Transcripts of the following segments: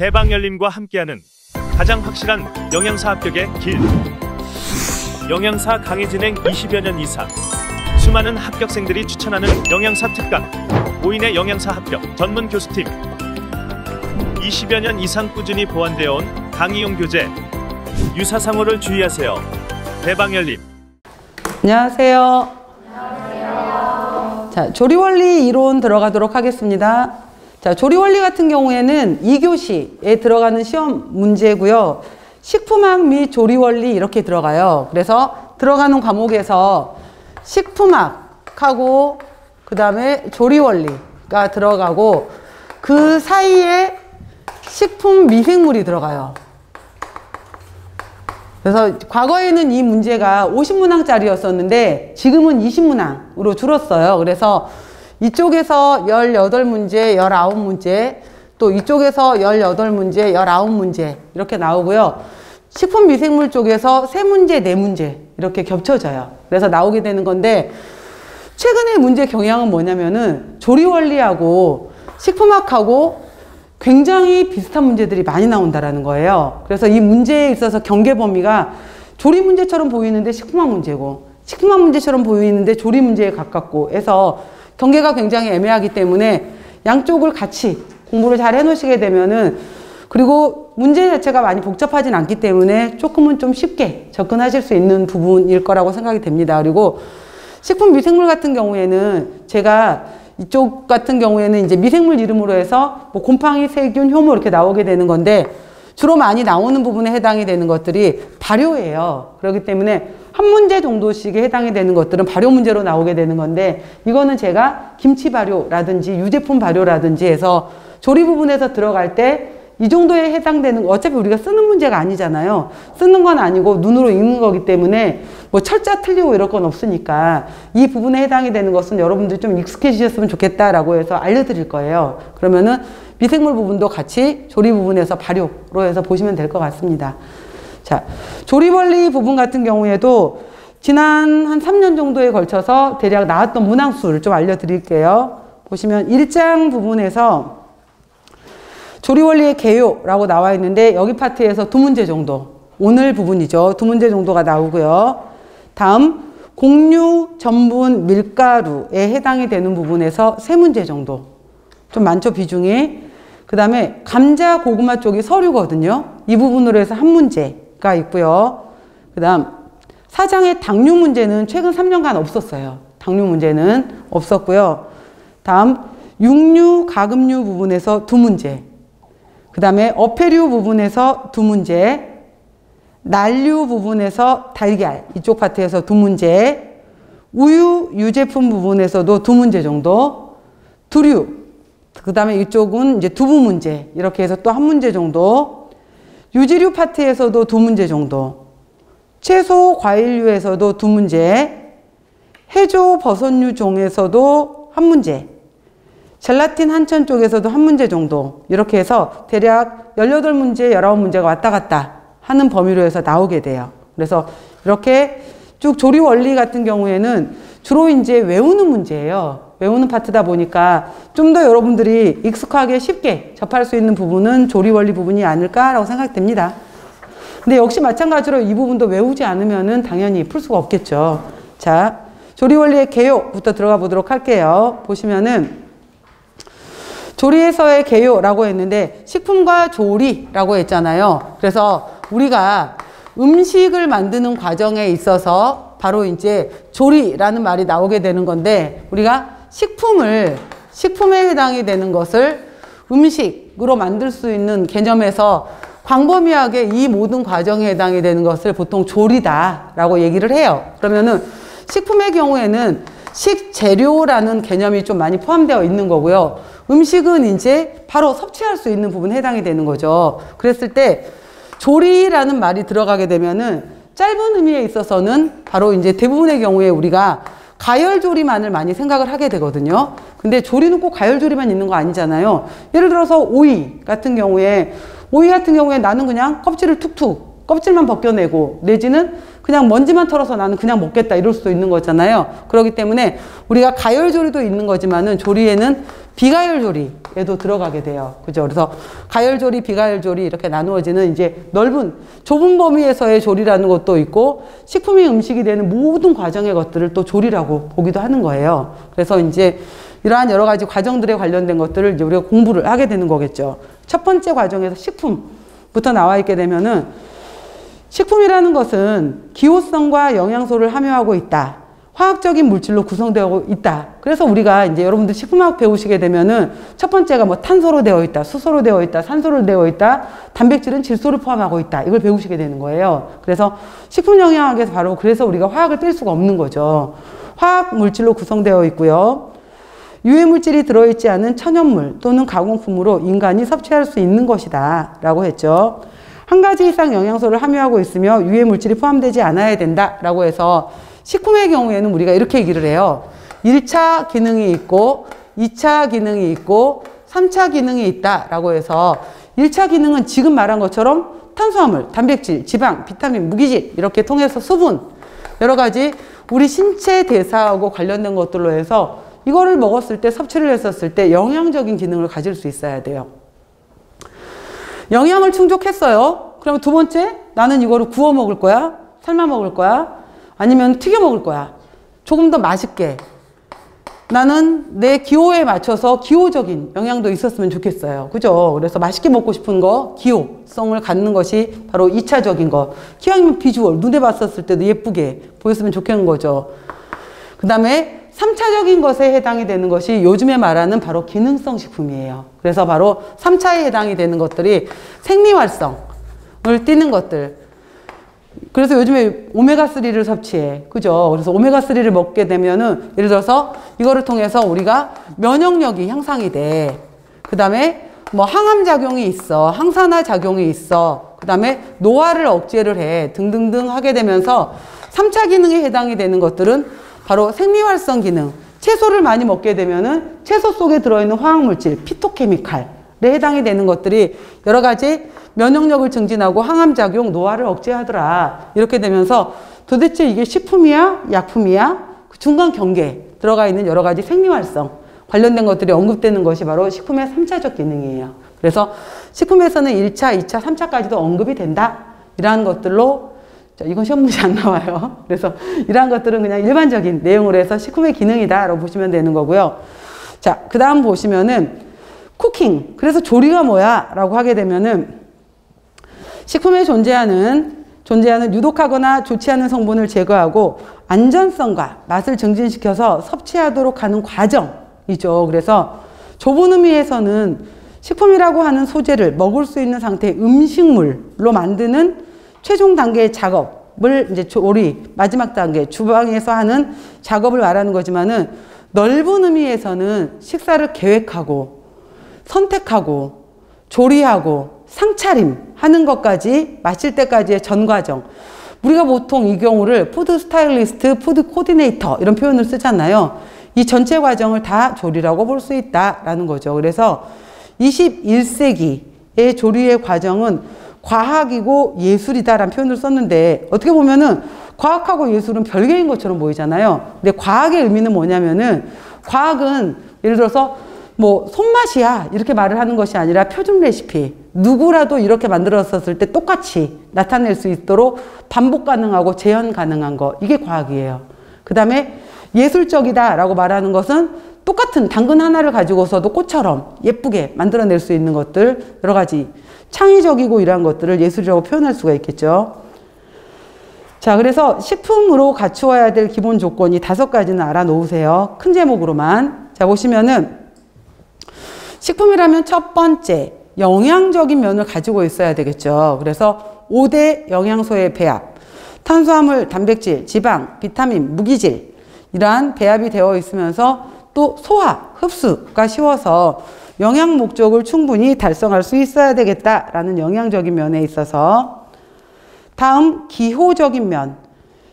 대방열림과 함께하는 가장 확실한 영양사 합격의 길. 영양사 강의 진행 20여 년 이상, 수많은 합격생들이 추천하는 영양사 특강, 5인의 영양사 합격 전문 교수팀, 20여 년 이상 꾸준히 보완되어 온 강의용 교재. 유사상호를 주의하세요. 대방열림. 안녕하세요. 자, 조리원리 이론 들어가도록 하겠습니다. 자, 조리원리 같은 경우에는 2교시에 들어가는 시험 문제고요. 식품학 및 조리원리 이렇게 들어가요. 그래서 들어가는 과목에서 식품학하고 그 다음에 조리원리가 들어가고 그 사이에 식품 미생물이 들어가요. 그래서 과거에는 이 문제가 50문항짜리였었는데 지금은 20문항으로 줄었어요. 그래서 이쪽에서 18문제, 19문제, 또 이쪽에서 18문제, 19문제 이렇게 나오고요. 식품 미생물 쪽에서 3문제, 4문제 이렇게 겹쳐져요. 그래서 나오게 되는 건데, 최근에 문제 경향은 뭐냐면은 조리원리하고 식품학하고 굉장히 비슷한 문제들이 많이 나온다라는 거예요. 그래서 이 문제에 있어서 경계 범위가 조리 문제처럼 보이는데 식품학 문제고, 식품학 문제처럼 보이는데 조리 문제에 가깝고 해서 경계가 굉장히 애매하기 때문에 양쪽을 같이 공부를 잘 해놓으시게 되면은, 그리고 문제 자체가 많이 복잡하진 않기 때문에 조금은 좀 쉽게 접근하실 수 있는 부분일 거라고 생각이 됩니다. 그리고 식품 미생물 같은 경우에는 제가 이쪽 같은 경우에는 이제 미생물 이름으로 해서 뭐 곰팡이, 세균, 효모 이렇게 나오게 되는 건데, 주로 많이 나오는 부분에 해당이 되는 것들이 발효예요. 그렇기 때문에 한 문제 정도씩에 해당이 되는 것들은 발효 문제로 나오게 되는 건데, 이거는 제가 김치 발효라든지 유제품 발효라든지 해서 조리 부분에서 들어갈 때 이 정도에 해당되는, 어차피 우리가 쓰는 문제가 아니잖아요. 쓰는 건 아니고 눈으로 읽는 거기 때문에 뭐 철자 틀리고 이럴 건 없으니까 이 부분에 해당이 되는 것은 여러분들이 좀 익숙해지셨으면 좋겠다라고 해서 알려드릴 거예요. 그러면은 미생물 부분도 같이 조리 부분에서 발효로 해서 보시면 될 것 같습니다. 자, 조리원리 부분 같은 경우에도 지난 한 3년 정도에 걸쳐서 대략 나왔던 문항수를 좀 알려드릴게요. 보시면 1장 부분에서 조리원리의 개요라고 나와 있는데, 여기 파트에서 2문제 정도, 오늘 부분이죠. 2문제 정도가 나오고요. 다음 곡류, 전분, 밀가루에 해당이 되는 부분에서 3문제 정도, 좀 많죠 비중이. 그 다음에 감자, 고구마 쪽이 서류거든요. 이 부분으로 해서 1문제가 있고요. 그 다음 4장의 당류 문제는 최근 3년간 없었어요. 당류 문제는 없었고요. 다음 육류, 가금류 부분에서 2문제, 그 다음에 어패류 부분에서 2문제, 난류 부분에서 달걀 이쪽 파트에서 2문제, 우유, 유제품 부분에서도 2문제 정도, 두류, 그 다음에 이쪽은 이제 두부 문제 이렇게 해서 또 1문제 정도, 유지류 파트에서도 2문제 정도, 채소, 과일류에서도 2문제, 해조, 버섯류 종에서도 1문제, 젤라틴 한천 쪽에서도 1문제 정도, 이렇게 해서 대략 18문제, 19문제가 왔다 갔다 하는 범위로 해서 나오게 돼요. 그래서 이렇게 쭉 조리 원리 같은 경우에는 주로 이제 외우는 문제예요. 외우는 파트다 보니까 좀 더 여러분들이 익숙하게 쉽게 접할 수 있는 부분은 조리 원리 부분이 아닐까라고 생각됩니다. 근데 역시 마찬가지로 이 부분도 외우지 않으면은 당연히 풀 수가 없겠죠. 자, 조리 원리의 개요부터 들어가 보도록 할게요. 보시면은 조리에서의 개요라고 했는데 식품과 조리라고 했잖아요. 그래서 우리가 음식을 만드는 과정에 있어서 바로 이제 조리라는 말이 나오게 되는 건데, 우리가 식품에 해당이 되는 것을 음식으로 만들 수 있는 개념에서 광범위하게 이 모든 과정에 해당이 되는 것을 보통 조리다라고 얘기를 해요. 그러면은 식품의 경우에는 식재료라는 개념이 좀 많이 포함되어 있는 거고요. 음식은 이제 바로 섭취할 수 있는 부분에 해당이 되는 거죠. 그랬을 때 조리라는 말이 들어가게 되면은 짧은 의미에 있어서는 바로 이제 대부분의 경우에 우리가 가열조리만을 많이 생각을 하게 되거든요. 근데 조리는 꼭 가열조리만 있는 거 아니잖아요. 예를 들어서 오이 같은 경우에 나는 그냥 껍질을 툭툭, 껍질만 벗겨내고, 내지는 그냥 먼지만 털어서 나는 그냥 먹겠다 이럴 수도 있는 거잖아요. 그렇기 때문에 우리가 가열조리도 있는 거지만은 조리에는 비가열조리에도 들어가게 돼요. 그죠? 그래서 가열조리, 비가열조리 이렇게 나누어지는 이제 넓은, 좁은 범위에서의 조리라는 것도 있고, 식품이 음식이 되는 모든 과정의 것들을 또 조리라고 보기도 하는 거예요. 그래서 이제 이러한 여러 가지 과정들에 관련된 것들을 이제 우리가 공부를 하게 되는 거겠죠. 첫 번째 과정에서 식품부터 나와 있게 되면은, 식품이라는 것은 기호성과 영양소를 함유하고 있다. 화학적인 물질로 구성되어 있다. 그래서 우리가 이제 여러분들 식품학 배우시게 되면은 첫 번째가 뭐 탄소로 되어 있다, 수소로 되어 있다, 산소로 되어 있다, 단백질은 질소를 포함하고 있다. 이걸 배우시게 되는 거예요. 그래서 식품 영양학에서 바로 그래서 우리가 화학을 뺄 수가 없는 거죠. 화학 물질로 구성되어 있고요. 유해 물질이 들어있지 않은 천연물 또는 가공품으로 인간이 섭취할 수 있는 것이다 라고 했죠. 한 가지 이상 영양소를 함유하고 있으며 유해 물질이 포함되지 않아야 된다 라고 해서 식품의 경우에는 우리가 이렇게 얘기를 해요. 1차 기능이 있고 2차 기능이 있고 3차 기능이 있다 라고 해서 1차 기능은 지금 말한 것처럼 탄수화물, 단백질, 지방, 비타민, 무기질 이렇게 통해서 수분 여러 가지 우리 신체 대사하고 관련된 것들로 해서 이거를 먹었을 때 섭취를 했었을 때 영양적인 기능을 가질 수 있어야 돼요. 영양을 충족했어요. 그러면 두 번째 나는 이거를 구워 먹을 거야? 삶아 먹을 거야? 아니면 튀겨 먹을 거야. 조금 더 맛있게. 나는 내 기호에 맞춰서 기호적인 영양도 있었으면 좋겠어요. 그죠? 그래서 맛있게 먹고 싶은 거, 기호성을 갖는 것이 바로 2차적인 거. 기왕이면 비주얼, 눈에 봤었을 때도 예쁘게 보였으면 좋겠는 거죠. 그 다음에 3차적인 것에 해당이 되는 것이 요즘에 말하는 바로 기능성 식품이에요. 그래서 바로 3차에 해당이 되는 것들이 생리활성을 띠는 것들. 그래서 요즘에 오메가3를 섭취해. 그죠? 그래서 오메가3를 먹게 되면은, 예를 들어서 이거를 통해서 우리가 면역력이 향상이 돼. 그 다음에 뭐 항암작용이 있어. 항산화 작용이 있어. 그 다음에 노화를 억제를 해. 등등등 하게 되면서 3차 기능에 해당이 되는 것들은 바로 생리활성 기능. 채소를 많이 먹게 되면은 채소 속에 들어있는 화학물질, 피토케미칼에 해당이 되는 것들이 여러 가지 면역력을 증진하고 항암작용, 노화를 억제하더라. 이렇게 되면서 도대체 이게 식품이야? 약품이야? 그 중간 경계에 들어가 있는 여러 가지 생리활성 관련된 것들이 언급되는 것이 바로 식품의 3차적 기능이에요. 그래서 식품에서는 1차, 2차, 3차까지도 언급이 된다. 이러한 것들로, 이건 시험 문제 안 나와요. 그래서 이러한 것들은 그냥 일반적인 내용으로 해서 식품의 기능이다 라고 보시면 되는 거고요. 자, 그 다음 보시면은 쿠킹. 그래서 조리가 뭐야? 라고 하게 되면은 식품에 존재하는 유독하거나 좋지 않은 성분을 제거하고 안전성과 맛을 증진시켜서 섭취하도록 하는 과정이죠. 그래서 좁은 의미에서는 식품이라고 하는 소재를 먹을 수 있는 상태의 음식물로 만드는 최종 단계의 작업을 이제 조리, 마지막 단계, 주방에서 하는 작업을 말하는 거지만은 넓은 의미에서는 식사를 계획하고 선택하고 조리하고 상차림 하는 것까지 마실 때까지의 전 과정. 우리가 보통 이 경우를 푸드 스타일리스트, 푸드 코디네이터 이런 표현을 쓰잖아요. 이 전체 과정을 다 조리라고 볼 수 있다라는 거죠. 그래서 21세기의 조리의 과정은 과학이고 예술이다라는 표현을 썼는데 어떻게 보면은 과학하고 예술은 별개인 것처럼 보이잖아요. 근데 과학의 의미는 뭐냐면은 과학은 예를 들어서 뭐 손맛이야 이렇게 말을 하는 것이 아니라 표준 레시피 누구라도 이렇게 만들었었을 때 똑같이 나타낼 수 있도록 반복 가능하고 재현 가능한 거 이게 과학이에요. 그 다음에 예술적이다 라고 말하는 것은 똑같은 당근 하나를 가지고서도 꽃처럼 예쁘게 만들어낼 수 있는 것들 여러 가지 창의적이고 이러한 것들을 예술이라고 표현할 수가 있겠죠. 자, 그래서 식품으로 갖추어야 될 기본 조건이 5가지는 알아놓으세요. 큰 제목으로만. 자, 보시면은 식품이라면 첫 번째 영양적인 면을 가지고 있어야 되겠죠. 그래서 5대 영양소의 배합, 탄수화물, 단백질, 지방, 비타민, 무기질 이러한 배합이 되어 있으면서 또 소화, 흡수가 쉬워서 영양 목적을 충분히 달성할 수 있어야 되겠다라는 영양적인 면에 있어서 다음 기호적인 면,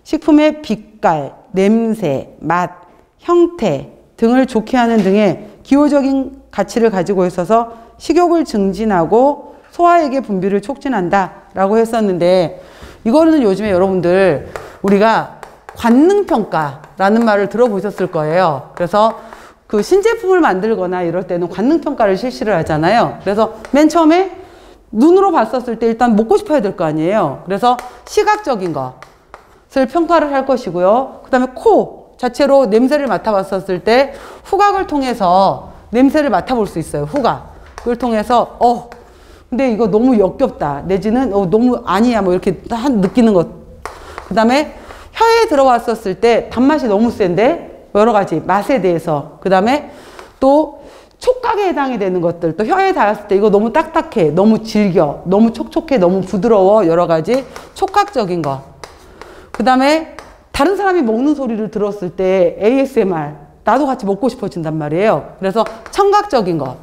식품의 빛깔, 냄새, 맛, 형태 등을 좋게 하는 등의 기호적인 가치를 가지고 있어서 식욕을 증진하고 소화액의 분비를 촉진한다 라고 했었는데 이거는 요즘에 여러분들 우리가 관능평가라는 말을 들어보셨을 거예요. 그래서 그 신제품을 만들거나 이럴 때는 관능평가를 실시를 하잖아요. 그래서 맨 처음에 눈으로 봤었을 때 일단 먹고 싶어야 될 거 아니에요. 그래서 시각적인 것을 평가를 할 것이고요. 그 다음에 코 자체로 냄새를 맡아봤었을 때 후각을 통해서 냄새를 맡아볼 수 있어요. 후각을 통해서 근데 이거 너무 역겹다 내지는 너무 아니야 뭐 이렇게 느끼는 것. 그 다음에 혀에 들어왔었을 때 단맛이 너무 센데 여러 가지 맛에 대해서. 그 다음에 또 촉각에 해당이 되는 것들. 또 혀에 닿았을 때 이거 너무 딱딱해, 너무 질겨, 너무 촉촉해, 너무 부드러워. 여러 가지 촉각적인 것. 그 다음에 다른 사람이 먹는 소리를 들었을 때 ASMR, 나도 같이 먹고 싶어진단 말이에요. 그래서 청각적인 것.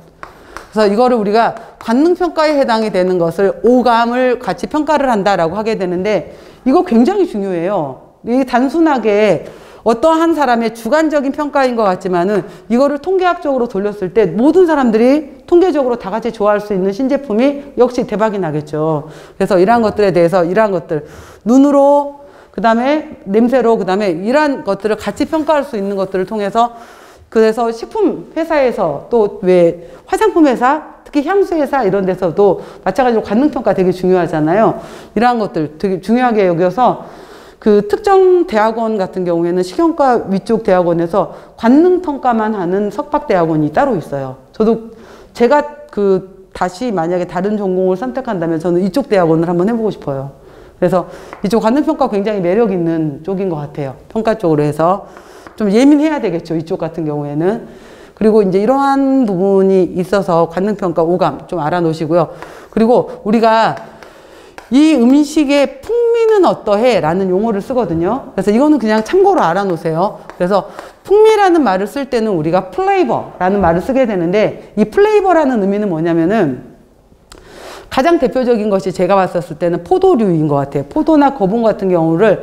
그래서 이거를 우리가 관능평가에 해당이 되는 것을 오감을 같이 평가를 한다라고 하게 되는데 이거 굉장히 중요해요. 이게 단순하게 어떠한 사람의 주관적인 평가인 것 같지만은 이거를 통계학적으로 돌렸을 때 모든 사람들이 통계적으로 다 같이 좋아할 수 있는 신제품이 역시 대박이 나겠죠. 그래서 이러한 것들에 대해서 이러한 것들 눈으로 그 다음에 냄새로 그 다음에 이러한 것들을 같이 평가할 수 있는 것들을 통해서 그래서 식품 회사에서 또 왜 화장품 회사 특히 향수 회사 이런 데서도 마찬가지로 관능평가 되게 중요하잖아요. 이러한 것들 되게 중요하게 여겨서 그 특정 대학원 같은 경우에는 식용과 위쪽 대학원에서 관능평가만 하는 석박대학원이 따로 있어요. 저도 제가 다시 만약에 다른 전공을 선택한다면 저는 이쪽 대학원을 한번 해보고 싶어요. 그래서 이쪽 관능평가 굉장히 매력 있는 쪽인 것 같아요. 평가 쪽으로 해서 좀 예민해야 되겠죠. 이쪽 같은 경우에는. 그리고 이제 이러한 부분이 있어서 관능평가 오감 좀 알아놓으시고요. 그리고 우리가 이 음식의 풍미는 어떠해? 라는 용어를 쓰거든요. 그래서 이거는 그냥 참고로 알아놓으세요. 그래서 풍미라는 말을 쓸 때는 우리가 플레이버라는 말을 쓰게 되는데 이 플레이버라는 의미는 뭐냐면은 가장 대표적인 것이 제가 봤었을 때는 포도류인 것 같아요. 포도나 거봉 같은 경우를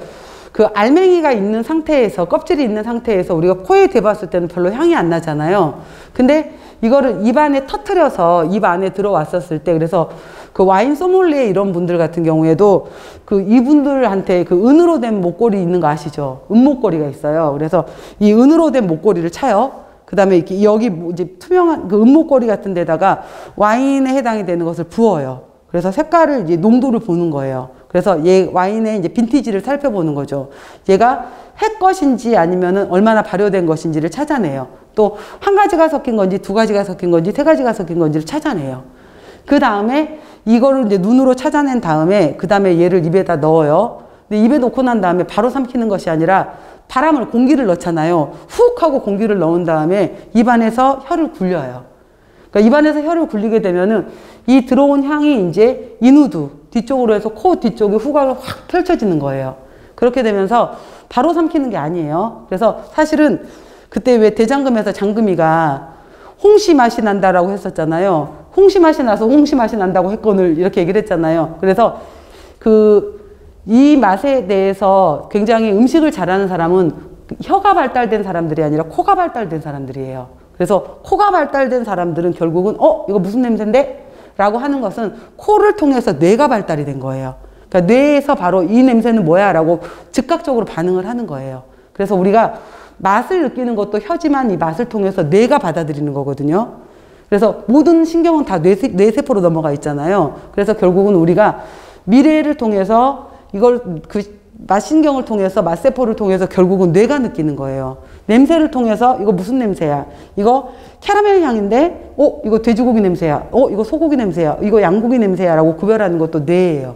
그 알맹이가 있는 상태에서 껍질이 있는 상태에서 우리가 코에 대봤을 때는 별로 향이 안 나잖아요. 근데 이거를 입 안에 터트려서 입 안에 들어왔었을 때 그래서 그 와인 소믈리에 이런 분들 같은 경우에도 그 이분들한테 그 은으로 된 목걸이 있는 거 아시죠? 은목걸이가 있어요. 그래서 이 은으로 된 목걸이를 차요. 그 다음에 이렇게 여기 이제 투명한 그 은목걸이 같은 데다가 와인에 해당이 되는 것을 부어요. 그래서 색깔을 이제 농도를 보는 거예요. 그래서 얘 와인의 이제 빈티지를 살펴보는 거죠. 얘가 해 것인지 아니면은 얼마나 발효된 것인지를 찾아내요. 또 한 가지가 섞인 건지 두 가지가 섞인 건지 세 가지가 섞인 건지를 찾아내요. 그 다음에 이거를 이제 눈으로 찾아낸 다음에 그 다음에 얘를 입에다 넣어요. 근데 입에 넣고 난 다음에 바로 삼키는 것이 아니라 공기를 넣잖아요. 훅 하고 공기를 넣은 다음에 입안에서 혀를 굴려요. 그러니까 입안에서 혀를 굴리게 되면은 이 들어온 향이 이제 인후두 뒤쪽으로 해서 코 뒤쪽에 후각을 확 펼쳐지는 거예요. 그렇게 되면서 바로 삼키는 게 아니에요. 그래서 사실은 그때 왜 대장금에서 장금이가 홍시 맛이 난다라고 했었잖아요. 홍시 맛이 나서 홍시 맛이 난다고 했건을 이렇게 얘기를 했잖아요. 그래서 이 맛에 대해서 굉장히 음식을 잘하는 사람은 혀가 발달된 사람들이 아니라 코가 발달된 사람들이에요. 그래서 코가 발달된 사람들은 결국은 이거 무슨 냄새인데? 라고 하는 것은 코를 통해서 뇌가 발달이 된 거예요. 그러니까 뇌에서 바로 이 냄새는 뭐야? 라고 즉각적으로 반응을 하는 거예요. 그래서 우리가 맛을 느끼는 것도 혀지만 이 맛을 통해서 뇌가 받아들이는 거거든요. 그래서 모든 신경은 다 뇌세포로 넘어가 있잖아요. 그래서 결국은 우리가 미래를 통해서 이걸 맛신경을 통해서 맛세포를 통해서 결국은 뇌가 느끼는 거예요. 냄새를 통해서 이거 무슨 냄새야? 이거 캐러멜 향인데 이거 돼지고기 냄새야. 이거 소고기 냄새야. 이거 양고기 냄새야 라고 구별하는 것도 뇌예요.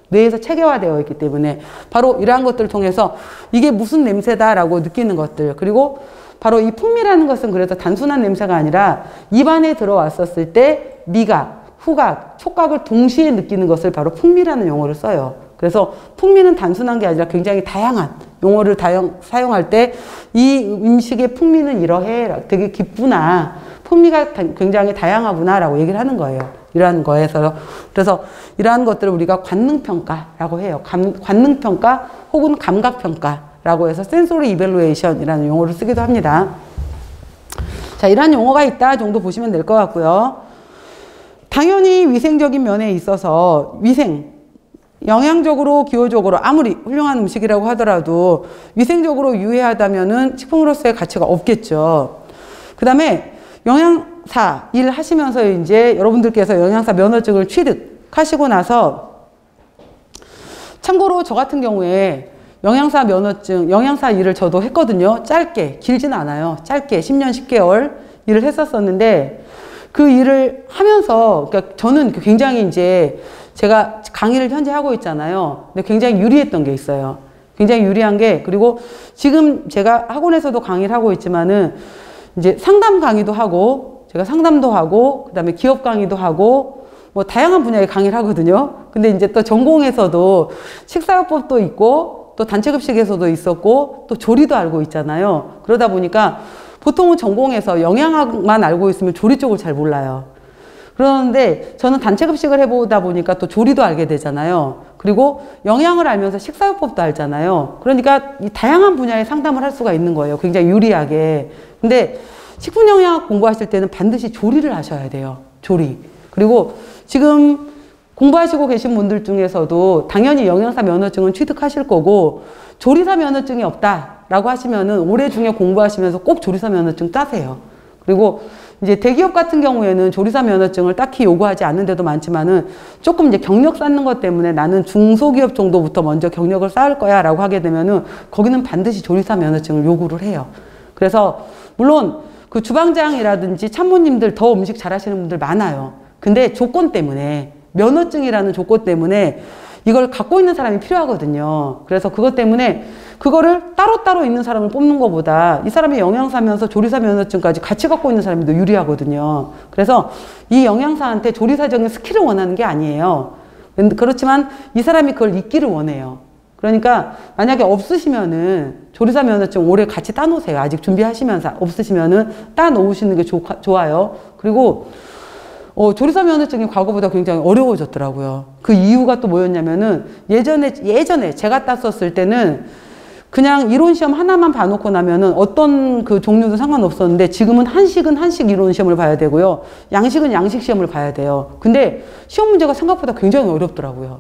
뇌에서 체계화되어 있기 때문에 바로 이러한 것들을 통해서 이게 무슨 냄새다 라고 느끼는 것들. 그리고 바로 이 풍미라는 것은 그래서 단순한 냄새가 아니라 입안에 들어왔었을 때 미각, 후각, 촉각을 동시에 느끼는 것을 바로 풍미라는 용어를 써요. 그래서 풍미는 단순한 게 아니라 굉장히 다양한 용어를 사용할 때 이 음식의 풍미는 이러해, 되게 깊구나, 풍미가 굉장히 다양하구나 라고 얘기를 하는 거예요. 이러한 거에서. 그래서 이러한 것들을 우리가 관능평가라고 해요. 관능평가 혹은 감각평가라고 해서 센소리 이벨루에이션이라는 용어를 쓰기도 합니다. 자, 이러한 용어가 있다 정도 보시면 될 것 같고요. 당연히 위생적인 면에 있어서 영양적으로 기호적으로 아무리 훌륭한 음식이라고 하더라도 위생적으로 유해하다면은 식품으로서의 가치가 없겠죠. 그 다음에 영양사 일 하시면서 이제 여러분들께서 영양사 면허증을 취득하시고 나서, 참고로 저 같은 경우에 영양사 면허증, 영양사 일을 저도 했거든요. 짧게, 길진 않아요. 짧게 10년, 10개월 일을 했었었는데, 그 일을 하면서, 그러니까 저는 굉장히 이제 제가 강의를 현재 하고 있잖아요. 근데 굉장히 유리했던 게 있어요. 굉장히 유리한 게, 그리고 지금 제가 학원에서도 강의를 하고 있지만은 이제 상담 강의도 하고, 제가 상담도 하고, 그 다음에 기업 강의도 하고, 뭐 다양한 분야의 강의를 하거든요. 근데 이제 또 전공에서도 식사요법도 있고, 또 단체급식에서도 있었고, 또 조리도 알고 있잖아요. 그러다 보니까 보통은 전공에서 영양학만 알고 있으면 조리 쪽을 잘 몰라요. 그러는데 저는 단체급식을 해보다 보니까 또 조리도 알게 되잖아요. 그리고 영양을 알면서 식사요법도 알잖아요. 그러니까 이 다양한 분야의 상담을 할 수가 있는 거예요. 굉장히 유리하게. 근데 식품영양학 공부하실 때는 반드시 조리를 하셔야 돼요. 조리. 그리고 지금 공부하시고 계신 분들 중에서도 당연히 영양사 면허증은 취득하실 거고, 조리사 면허증이 없다라고 하시면은 올해 중에 공부하시면서 꼭 조리사 면허증 따세요. 그리고 이제 대기업 같은 경우에는 조리사 면허증을 딱히 요구하지 않는 데도 많지만은 조금 이제 경력 쌓는 것 때문에 나는 중소기업 정도부터 먼저 경력을 쌓을 거야 라고 하게 되면은 거기는 반드시 조리사 면허증을 요구를 해요. 그래서 물론 그 주방장이라든지 참모님들 더 음식 잘하시는 분들 많아요. 근데 조건 때문에, 면허증이라는 조건 때문에 이걸 갖고 있는 사람이 필요하거든요. 그래서 그것 때문에 그거를 따로따로 있는 사람을 뽑는 것보다 이 사람이 영양사면서 조리사 면허증까지 같이 갖고 있는 사람이 더 유리하거든요. 그래서 이 영양사한테 조리사적인 스킬을 원하는 게 아니에요. 그렇지만 이 사람이 그걸 잊기를 원해요. 그러니까 만약에 없으시면은 조리사 면허증 올해 같이 따놓으세요. 아직 준비하시면서 없으시면은 따놓으시는 게 좋아요. 그리고 조리사 면허증이 과거보다 굉장히 어려워졌더라고요. 그 이유가 또 뭐였냐면은 예전에 제가 땄었을 때는 그냥 이론 시험 하나만 봐놓고 나면은 어떤 그 종류도 상관없었는데, 지금은 한식은 한식 이론 시험을 봐야 되고요. 양식은 양식 시험을 봐야 돼요. 근데 시험 문제가 생각보다 굉장히 어렵더라고요.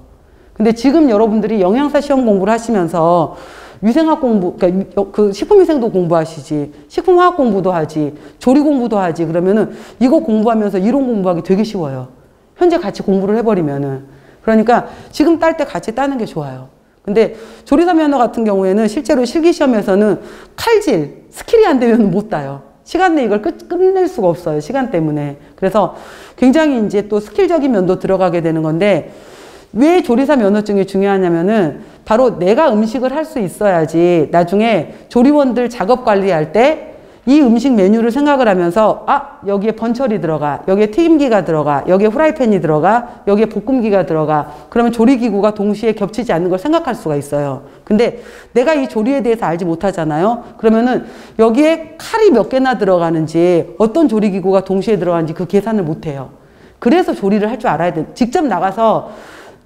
근데 지금 여러분들이 영양사 시험 공부를 하시면서 위생학 공부, 그러니까 그 식품위생도 공부하시지, 식품화학 공부도 하지, 조리 공부도 하지, 그러면은 이거 공부하면서 이론 공부하기 되게 쉬워요. 현재 같이 공부를 해버리면은. 그러니까 지금 딸 때 같이 따는 게 좋아요. 근데 조리사 면허 같은 경우에는 실제로 실기시험에서는 칼질, 스킬이 안 되면 못 따요. 시간 내에 이걸 끝낼 수가 없어요. 시간 때문에. 그래서 굉장히 이제 또 스킬적인 면도 들어가게 되는 건데, 왜 조리사 면허증이 중요하냐면은 바로 내가 음식을 할 수 있어야지 나중에 조리원들 작업 관리할 때 이 음식 메뉴를 생각을 하면서, 아, 여기에 번철이 들어가, 여기에 튀김기가 들어가, 여기에 후라이팬이 들어가, 여기에 볶음기가 들어가, 그러면 조리기구가 동시에 겹치지 않는 걸 생각할 수가 있어요. 근데 내가 이 조리에 대해서 알지 못하잖아요. 그러면은 여기에 칼이 몇 개나 들어가는지, 어떤 조리기구가 동시에 들어가는지 그 계산을 못 해요. 그래서 조리를 할 줄 알아야 돼. 직접 나가서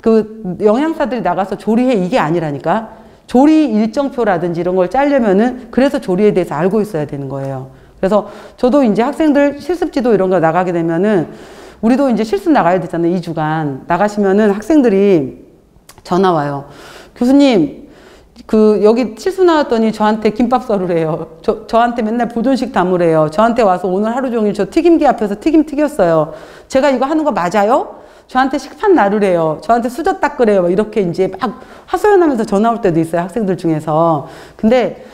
그 영양사들이 나가서 조리해, 이게 아니라니까. 조리 일정표라든지 이런 걸 짜려면은 그래서 조리에 대해서 알고 있어야 되는 거예요. 그래서 저도 이제 학생들 실습지도 이런 거 나가게 되면은, 우리도 이제 실습 나가야 되잖아요. 2주간 나가시면은 학생들이 전화 와요. 교수님, 여기 실습 나왔더니 저한테 김밥 썰으래요. 저한테 맨날 보존식 담으래요. 저한테 와서 오늘 하루 종일 저 튀김기 앞에서 튀김 튀겼어요. 제가 이거 하는 거 맞아요? 저한테 식판 나르래요. 저한테 수저 닦으래요. 이렇게 이제 막 하소연하면서 전화 올 때도 있어요. 학생들 중에서. 근데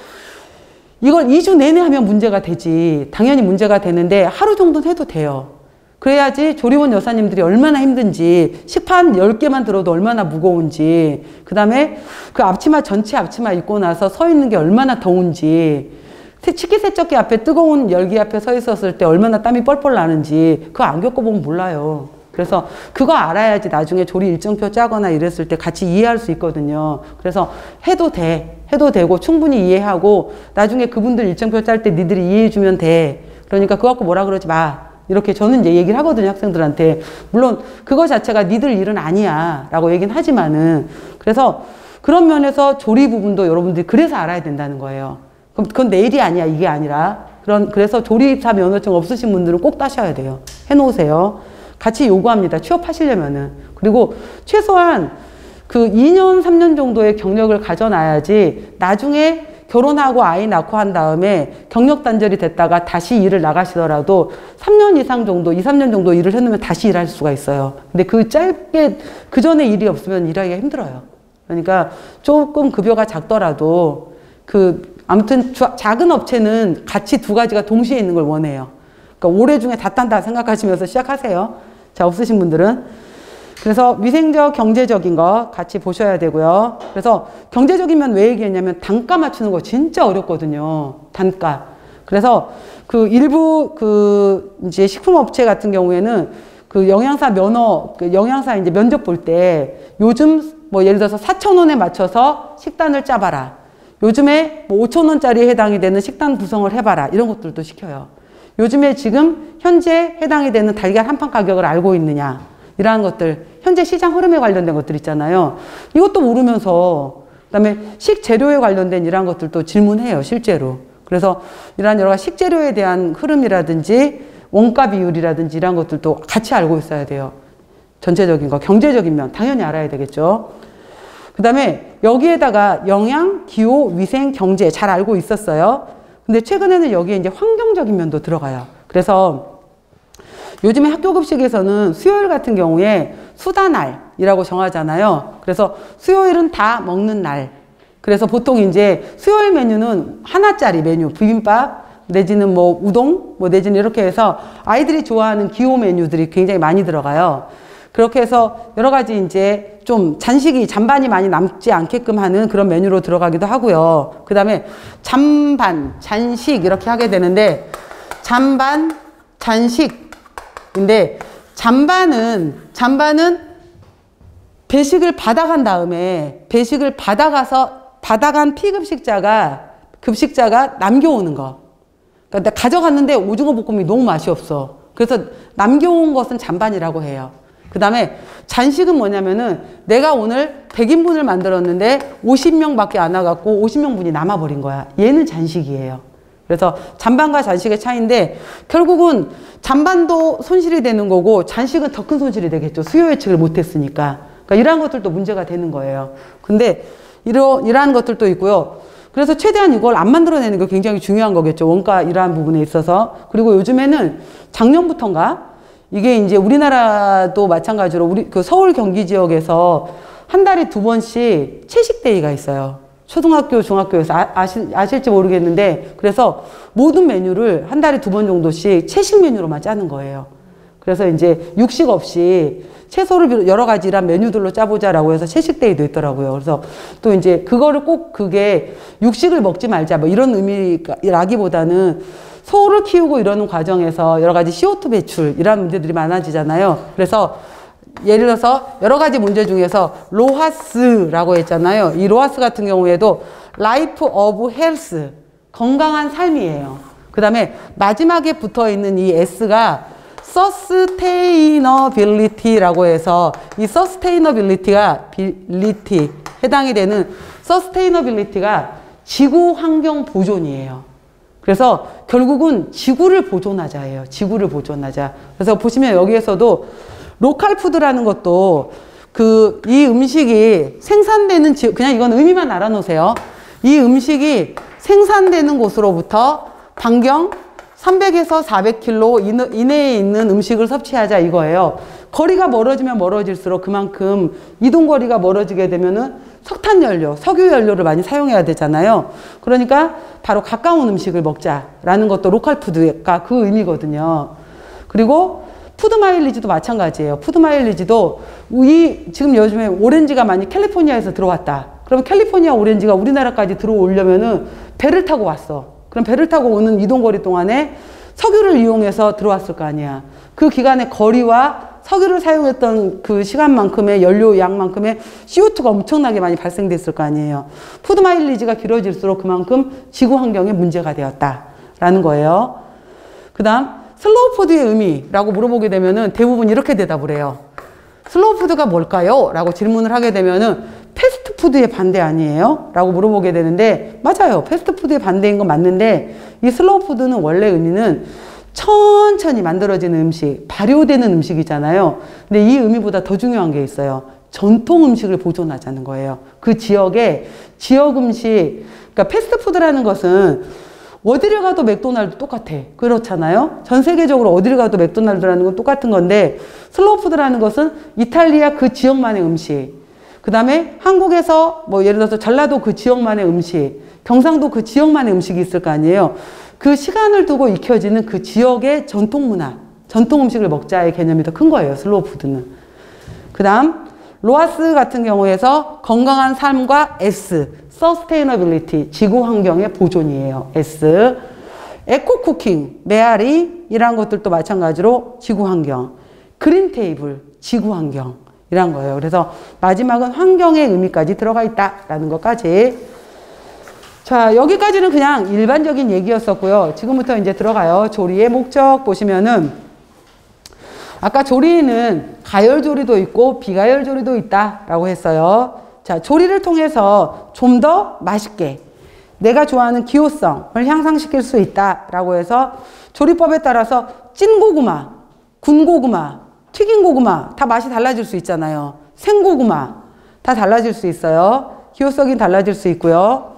이걸 2주 내내 하면 문제가 되지. 당연히 문제가 되는데 하루 정도는 해도 돼요. 그래야지 조리원 여사님들이 얼마나 힘든지, 식판 10개만 들어도 얼마나 무거운지, 그 다음에 그 앞치마, 전체 앞치마 입고 나서 서 있는 게 얼마나 더운지, 식기세척기 앞에 뜨거운 열기 앞에 서 있었을 때 얼마나 땀이 뻘뻘 나는지 그거 안 겪어보면 몰라요. 그래서 그거 알아야지 나중에 조리 일정표 짜거나 이랬을 때 같이 이해할 수 있거든요. 그래서 해도 되고 충분히 이해하고 나중에 그분들 일정표 짤 때 니들이 이해해주면 돼. 그러니까 그거 갖고 뭐라 그러지 마. 이렇게 저는 이제 얘기를 하거든요, 학생들한테. 물론 그거 자체가 니들 일은 아니야 라고 얘기는 하지만은, 그래서 그런 면에서 조리 부분도 여러분들이 그래서 알아야 된다는 거예요. 그럼 그건 내 일이 아니야, 이게 아니라. 그래서 조리사 면허증 없으신 분들은 꼭 따셔야 돼요. 해놓으세요. 같이 요구합니다. 취업하시려면은. 그리고 최소한 그 2년, 3년 정도의 경력을 가져놔야지 나중에 결혼하고 아이 낳고 한 다음에 경력 단절이 됐다가 다시 일을 나가시더라도 3년 이상 정도, 2, 3년 정도 일을 해놓으면 다시 일할 수가 있어요. 근데 그 짧게, 그 전에 일이 없으면 일하기가 힘들어요. 그러니까 조금 급여가 작더라도 아무튼 작은 업체는 같이 두 가지가 동시에 있는 걸 원해요. 그러니까 올해 중에 다 딴다 생각하시면서 시작하세요. 자, 없으신 분들은. 그래서 위생적, 경제적인 거 같이 보셔야 되고요. 그래서 경제적이면 왜 얘기했냐면 단가 맞추는 거 진짜 어렵거든요. 단가. 그래서 일부 이제 식품업체 같은 경우에는 영양사 면허, 영양사 이제 면접 볼 때 요즘 뭐 예를 들어서 4,000원에 맞춰서 식단을 짜봐라. 요즘에 뭐 5,000원짜리에 해당이 되는 식단 구성을 해봐라. 이런 것들도 시켜요. 요즘에 지금 현재 해당이 되는 달걀 한 판 가격을 알고 있느냐. 이러한 것들, 현재 시장 흐름에 관련된 것들 있잖아요. 이것도 모르면서, 그다음에 식재료에 관련된 이러한 것들도 질문해요, 실제로. 그래서 이러한 여러 가지 식재료에 대한 흐름이라든지 원가 비율이라든지 이러한 것들도 같이 알고 있어야 돼요. 전체적인 거, 경제적인 면 당연히 알아야 되겠죠. 그다음에 여기에다가 영양, 기호, 위생, 경제 잘 알고 있었어요. 근데 최근에는 여기에 이제 환경적인 면도 들어가요. 그래서 요즘에 학교 급식에서는 수요일 같은 경우에 수다날이라고 정하잖아요. 그래서 수요일은 다 먹는 날. 그래서 보통 이제 수요일 메뉴는 하나짜리 메뉴, 비빔밥 내지는 뭐 우동, 뭐 내지는 이렇게 해서 아이들이 좋아하는 기호 메뉴들이 굉장히 많이 들어가요. 그렇게 해서 여러 가지 이제 좀 잔반이 많이 남지 않게끔 하는 그런 메뉴로 들어가기도 하고요. 그 다음에 잔반, 잔식 이렇게 하게 되는데 잔반, 잔식. 근데 잔반은 배식을 받아간 다음에 배식을 받아간 급식자가 남겨오는 거. 그러니까 가져갔는데 오징어 볶음이 너무 맛이 없어. 그래서 남겨온 것은 잔반이라고 해요. 그 다음에 잔식은 뭐냐면은 내가 오늘 100인분을 만들었는데 50명밖에 안 와갖고 50명분이 남아버린 거야. 얘는 잔식이에요. 그래서 잔반과 잔식의 차이인데 결국은 잔반도 손실이 되는 거고 잔식은 더 큰 손실이 되겠죠. 수요 예측을 못했으니까. 그러니까 이러한 것들도 문제가 되는 거예요. 근데 이러한 것들도 있고요. 그래서 최대한 이걸 안 만들어내는 게 굉장히 중요한 거겠죠. 원가 이러한 부분에 있어서. 그리고 요즘에는 작년부터인가 이게 이제 우리나라도 마찬가지로 우리 서울 경기 지역에서 한 달에 2번씩 채식데이가 있어요. 초등학교, 중학교에서 아실지 모르겠는데 그래서 모든 메뉴를 한 달에 2번 정도씩 채식 메뉴로만 짜는 거예요. 그래서 이제 육식 없이 채소를 여러 가지 이런 메뉴들로 짜보자라고 해서 채식데이도 있더라고요. 그래서 또 이제 그거를 꼭 그게 육식을 먹지 말자 뭐 이런 의미라기보다는 소를 키우고 이러는 과정에서 여러 가지 CO2 배출 이런 문제들이 많아지잖아요. 그래서 예를 들어서 여러 가지 문제 중에서 로하스라고 했잖아요. 이 로하스 같은 경우에도 라이프 오브 헬스, 건강한 삶이에요. 그 다음에 마지막에 붙어 있는 이 S가 서스테이너빌리티라고 해서 이 서스테이너빌리티가 해당이 되는 서스테이너빌리티가 지구 환경 보존이에요. 그래서 결국은 지구를 보존하자예요. 지구를 보존하자. 그래서 보시면 여기에서도 로컬 푸드라는 것도 이 음식이 생산되는 그냥 이건 의미만 알아놓으세요. 이 음식이 생산되는 곳으로부터 반경 300에서 400km 이내에 있는 음식을 섭취하자 이거예요. 거리가 멀어지면 멀어질수록 그만큼 이동거리가 멀어지게 되면은 석탄연료, 석유연료를 많이 사용해야 되잖아요. 그러니까 바로 가까운 음식을 먹자라는 것도 로컬 푸드가 그 의미거든요. 그리고 푸드 마일리지도 마찬가지예요. 푸드 마일리지도 지금 요즘에 오렌지가 많이 캘리포니아에서 들어왔다. 그러면 캘리포니아 오렌지가 우리나라까지 들어오려면은 배를 타고 왔어. 그럼 배를 타고 오는 이동거리 동안에 석유를 이용해서 들어왔을 거 아니야. 그 기간의 거리와 석유를 사용했던 그 시간만큼의 연료 양만큼의 CO2가 엄청나게 많이 발생됐을 거 아니에요. 푸드 마일리지가 길어질수록 그만큼 지구 환경에 문제가 되었다라는 거예요. 그 다음 슬로우 푸드의 의미라고 물어보게 되면은 대부분 이렇게 대답을 해요. 슬로우 푸드가 뭘까요? 라고 질문을 하게 되면은 패스트푸드의 반대 아니에요? 라고 물어보게 되는데 맞아요. 패스트푸드의 반대인 건 맞는데 이 슬로우 푸드는 원래 의미는 천천히 만들어지는 음식, 발효되는 음식이잖아요. 근데 이 의미보다 더 중요한 게 있어요. 전통 음식을 보존하자는 거예요. 그 지역의 지역 음식, 그러니까 패스트푸드라는 것은 어디를 가도 맥도날드 똑같아. 그렇잖아요. 전 세계적으로 어디를 가도 맥도날드라는 건 똑같은 건데 슬로우푸드라는 것은 이탈리아 그 지역만의 음식, 그 다음에 한국에서 뭐 예를 들어서 전라도 그 지역만의 음식, 경상도 그 지역만의 음식이 있을 거 아니에요. 그 시간을 두고 익혀지는 그 지역의 전통 문화, 전통 음식을 먹자의 개념이 더 큰 거예요. 슬로우푸드는. 그 다음 로아스 같은 경우에서 건강한 삶과 S, Sustainability, 지구 환경의 보존이에요. S. 에코 쿠킹, 메아리 이런 것들도 마찬가지로 지구 환경. 그린 테이블, 지구 환경 이란 거예요. 그래서 마지막은 환경의 의미까지 들어가 있다라는 것까지. 자, 여기까지는 그냥 일반적인 얘기였었고요. 지금부터 이제 들어가요. 조리의 목적 보시면은 아까 조리에는 가열조리도 있고 비가열조리도 있다라고 했어요. 자, 조리를 통해서 좀 더 맛있게 내가 좋아하는 기호성을 향상시킬 수 있다라고 해서 조리법에 따라서 찐 고구마, 군 고구마, 튀긴 고구마 다 맛이 달라질 수 있잖아요. 생고구마 다 달라질 수 있어요. 기호성이 달라질 수 있고요.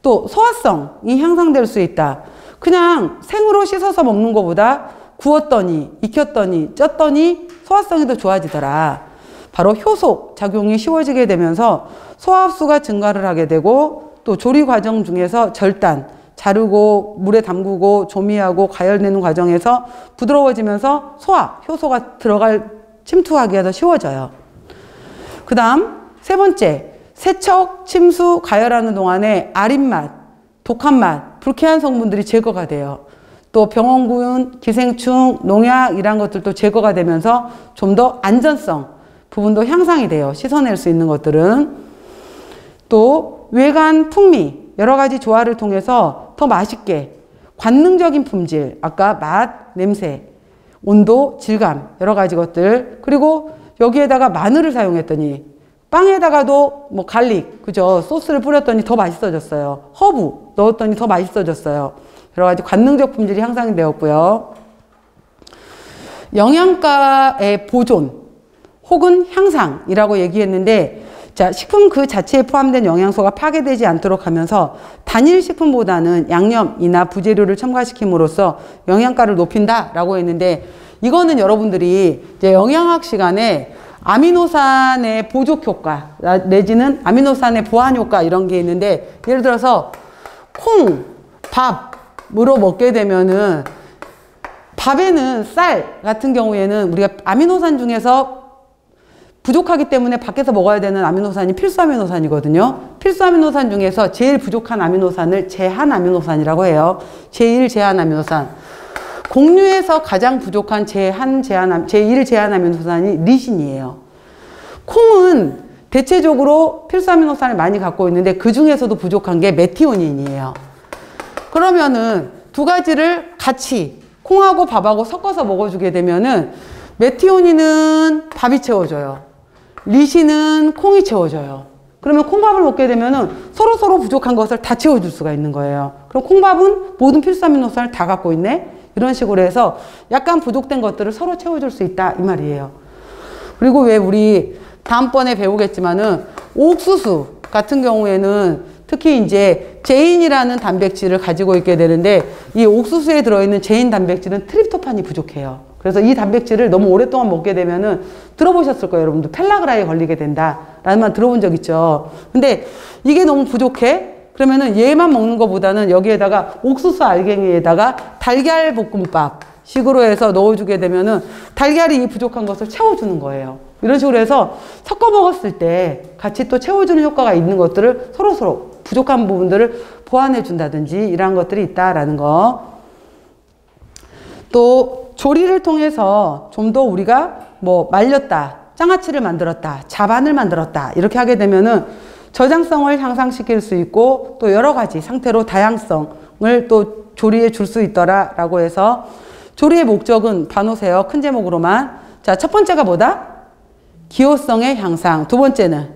또 소화성이 향상될 수 있다. 그냥 생으로 씻어서 먹는 것보다 구웠더니 익혔더니 쪘더니 소화성이 더 좋아지더라. 바로 효소 작용이 쉬워지게 되면서 소화흡수가 증가를 하게 되고 또 조리 과정 중에서 절단, 자르고 물에 담그고 조미하고 가열내는 과정에서 부드러워지면서 소화, 효소가 침투하기가 더 쉬워져요. 그 다음 세 번째, 세척, 침수, 가열하는 동안에 아린맛, 독한 맛, 불쾌한 성분들이 제거가 돼요. 또 병원균, 기생충, 농약 이런 것들도 제거가 되면서 좀 더 안전성 부분도 향상이 돼요. 씻어낼 수 있는 것들은. 또 외관 풍미 여러 가지 조화를 통해서 더 맛있게 관능적인 품질, 아까 맛, 냄새, 온도, 질감 여러 가지 것들, 그리고 여기에다가 마늘을 사용했더니 빵에다가도 뭐 갈릭, 그죠? 소스를 뿌렸더니 더 맛있어졌어요. 허브 넣었더니 더 맛있어졌어요. 여러 가지 관능적 품질이 향상이 되었고요. 영양가의 보존 혹은 향상이라고 얘기했는데, 자, 식품 그 자체에 포함된 영양소가 파괴되지 않도록 하면서 단일 식품보다는 양념이나 부재료를 첨가시킴으로써 영양가를 높인다라고 했는데, 이거는 여러분들이 이제 영양학 시간에 아미노산의 보존 효과 내지는 아미노산의 보완 효과 이런 게 있는데, 예를 들어서 콩, 밥으로 먹게 되면은 밥에는 쌀 같은 경우에는 우리가 아미노산 중에서 부족하기 때문에 밖에서 먹어야 되는 아미노산이 필수 아미노산이거든요. 필수 아미노산 중에서 제일 부족한 아미노산을 제한 아미노산이라고 해요. 제1 제한 아미노산. 곡류에서 가장 부족한 제1 제한 아미노산이 리신이에요. 콩은 대체적으로 필수 아미노산을 많이 갖고 있는데 그 중에서도 부족한 게 메티오닌이에요. 그러면은 두 가지를 같이 콩하고 밥하고 섞어서 먹어주게 되면은 메티오닌은 밥이 채워줘요. 리신은 콩이 채워줘요. 그러면 콩밥을 먹게 되면은 서로 부족한 것을 다 채워줄 수가 있는 거예요. 그럼 콩밥은 모든 필수 아미노산을 다 갖고 있네? 이런 식으로 해서 약간 부족된 것들을 서로 채워줄 수 있다 이 말이에요. 그리고 왜 우리 다음번에 배우겠지만은 옥수수 같은 경우에는 특히 이제 제인이라는 단백질을 가지고 있게 되는데, 이 옥수수에 들어있는 제인 단백질은 트립토판이 부족해요. 그래서 이 단백질을 너무 오랫동안 먹게 되면은 들어보셨을 거예요. 여러분들 펠라그라에 걸리게 된다 라는 말 들어본 적 있죠. 근데 이게 너무 부족해? 그러면은 얘만 먹는 것보다는 여기에다가 옥수수 알갱이에다가 달걀 볶음밥 식으로 해서 넣어주게 되면은 달걀이 이 부족한 것을 채워주는 거예요. 이런 식으로 해서 섞어 먹었을 때 같이 또 채워주는 효과가 있는 것들을 서로 부족한 부분들을 보완해 준다든지 이러한 것들이 있다라는 거. 또 조리를 통해서 좀 더 우리가 뭐 말렸다, 장아찌를 만들었다, 자반을 만들었다 이렇게 하게 되면은 저장성을 향상시킬 수 있고 또 여러 가지 상태로 다양성을 또 조리에 줄 수 있더라 라고 해서 조리의 목적은 봐놓으세요. 큰 제목으로만. 자, 첫 번째가 뭐다? 기호성의 향상. 두 번째는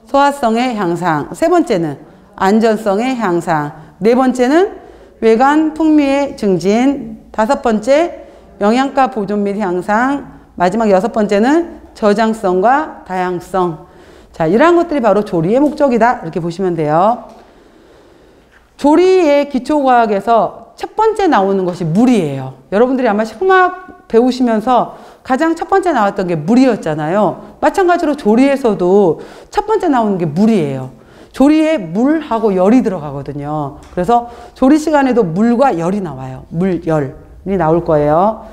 소화성의 향상. 세 번째는 안전성의 향상. 네 번째는 외관 풍미의 증진. 다섯 번째 영양가 보존 및 향상. 마지막 여섯 번째는 저장성과 다양성. 자, 이러한 것들이 바로 조리의 목적이다 이렇게 보시면 돼요. 조리의 기초과학에서 첫 번째 나오는 것이 물이에요. 여러분들이 아마 식품학 배우시면서 가장 첫 번째 나왔던 게 물이었잖아요. 마찬가지로 조리에서도 첫 번째 나오는 게 물이에요. 조리에 물하고 열이 들어가거든요. 그래서 조리 시간에도 물과 열이 나와요. 물, 열이 나올 거예요.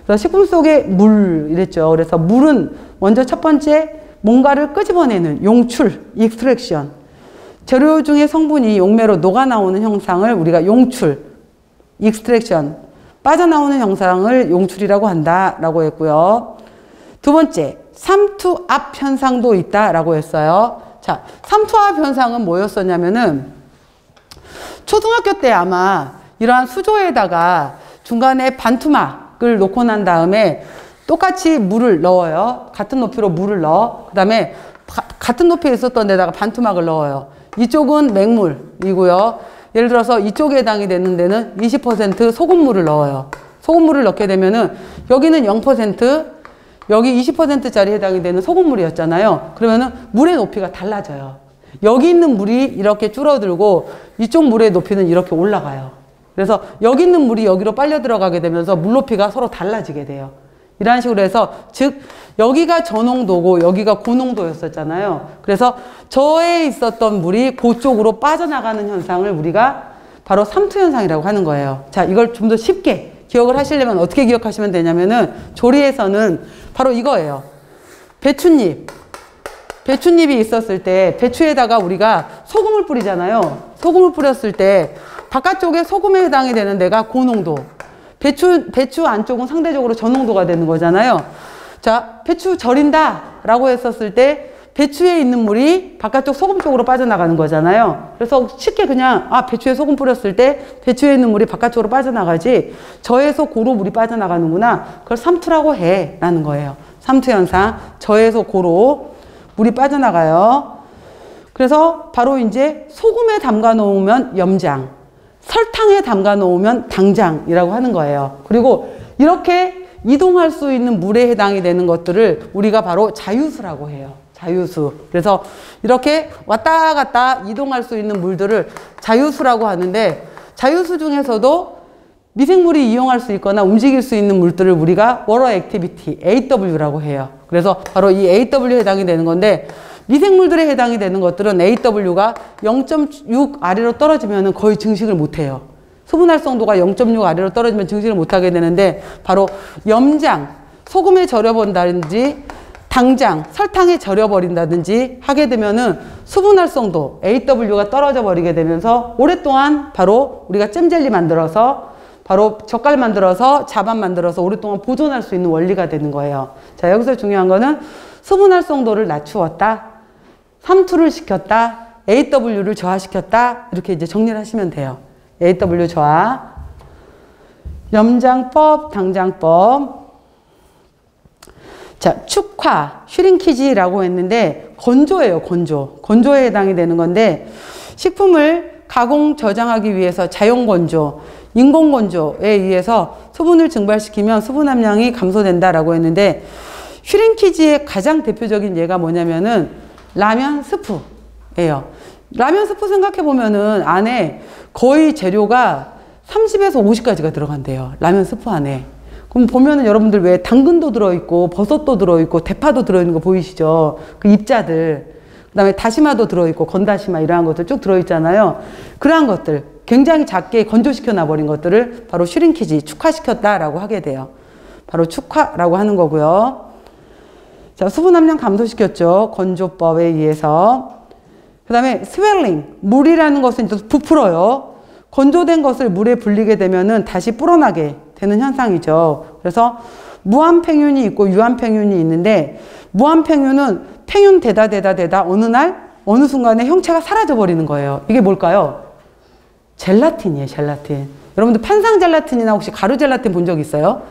그래서 식품 속에 물 이랬죠. 그래서 물은 먼저 첫 번째 뭔가를 끄집어내는 용출, 익스트랙션. 재료 중에 성분이 용매로 녹아 나오는 형상을 우리가 용출, 익스트랙션, 빠져나오는 형상을 용출이라고 한다라고 했고요. 두 번째, 삼투압 현상도 있다라고 했어요. 자, 삼투압 현상은 뭐였었냐면은 초등학교 때 아마 이러한 수조에다가 중간에 반투막을 놓고 난 다음에 똑같이 물을 넣어요. 같은 높이로 물을 넣어. 그 다음에 같은 높이에 있었던 데다가 반투막을 넣어요. 이쪽은 맹물이고요. 예를 들어서 이쪽에 해당이 되는 데는 20% 소금물을 넣어요. 소금물을 넣게 되면은 여기는 0%, 여기 20%짜리 해당이 되는 소금물이었잖아요. 그러면은 물의 높이가 달라져요. 여기 있는 물이 이렇게 줄어들고 이쪽 물의 높이는 이렇게 올라가요. 그래서 여기 있는 물이 여기로 빨려 들어가게 되면서 물 높이가 서로 달라지게 돼요. 이런 식으로 해서 즉 여기가 저농도고 여기가 고농도였었잖아요. 그래서 저에 있었던 물이 그쪽으로 빠져나가는 현상을 우리가 바로 삼투 현상이라고 하는 거예요. 자, 이걸 좀 더 쉽게 기억을 하시려면 어떻게 기억하시면 되냐면은 조리에서는 바로 이거예요. 배춧잎. 배춧잎이 있었을 때 배추에다가 우리가 소금을 뿌리잖아요. 소금을 뿌렸을 때 바깥쪽에 소금에 해당이 되는 데가 고농도. 배추 안쪽은 상대적으로 저농도가 되는 거잖아요. 자, 배추 절인다 라고 했었을 때 배추에 있는 물이 바깥쪽 소금 쪽으로 빠져나가는 거잖아요. 그래서 쉽게 그냥 배추에 소금 뿌렸을 때 배추에 있는 물이 바깥쪽으로 빠져나가지 저에서 고로 물이 빠져나가는구나. 그걸 삼투라고 해 라는 거예요. 삼투 현상. 저에서 고로 물이 빠져나가요. 그래서 바로 이제 소금에 담가 놓으면 염장, 설탕에 담가 놓으면 당장이라고 하는 거예요. 그리고 이렇게 이동할 수 있는 물에 해당이 되는 것들을 우리가 바로 자유수라고 해요. 자유수. 그래서 이렇게 왔다 갔다 이동할 수 있는 물들을 자유수라고 하는데 자유수 중에서도 미생물이 이용할 수 있거나 움직일 수 있는 물들을 우리가 워터 액티비티, AW라고 해요. 그래서 바로 이 AW에 해당이 되는 건데 미생물들에 해당이 되는 것들은 AW가 0.6 아래로 떨어지면 거의 증식을 못해요. 수분 활성도가 0.6 아래로 떨어지면 증식을 못하게 되는데 바로 염장, 소금에 절여본다든지 당장, 설탕에 절여버린다든지 하게 되면은 수분 활성도 AW가 떨어져 버리게 되면서 오랫동안 바로 우리가 잼젤리 만들어서 바로 젓갈 만들어서 자반 만들어서 오랫동안 보존할 수 있는 원리가 되는 거예요. 자, 여기서 중요한 거는 수분 활성도를 낮추었다. 삼투를 시켰다. AW를 저하시켰다. 이렇게 이제 정리를 하시면 돼요. AW 저하. 염장법, 당장법. 자, 축화, 슈링키지라고 했는데 건조예요, 건조. 건조에 해당이 되는 건데 식품을 가공 저장하기 위해서 자연 건조, 인공 건조에 의해서 수분을 증발시키면 수분 함량이 감소된다라고 했는데 슈링키지의 가장 대표적인 예가 뭐냐면은 라면 스프예요. 라면 스프 생각해 보면은 안에 거의 재료가 30에서 50가지가 들어간대요. 라면 스프 안에. 그럼 보면은 여러분들 왜 당근도 들어있고 버섯도 들어있고 대파도 들어있는 거 보이시죠? 그 입자들. 그 다음에 다시마도 들어있고 건다시마 이러한 것들 쭉 들어있잖아요. 그러한 것들 굉장히 작게 건조시켜 놔버린 것들을 바로 슈링키지, 축화시켰다라고 하게 돼요. 바로 축화라고 하는 거고요. 자, 수분 함량 감소시켰죠. 건조법에 의해서. 그 다음에 스웰링, 물이라는 것은 또 부풀어요. 건조된 것을 물에 불리게 되면은 다시 불어나게 되는 현상이죠. 그래서 무한팽윤이 있고 유한팽윤이 있는데 무한팽윤은 팽윤 되다 어느 날 어느 순간에 형체가 사라져 버리는 거예요. 이게 뭘까요? 젤라틴이에요. 젤라틴. 여러분들 판상 젤라틴이나 혹시 가루 젤라틴 본 적 있어요?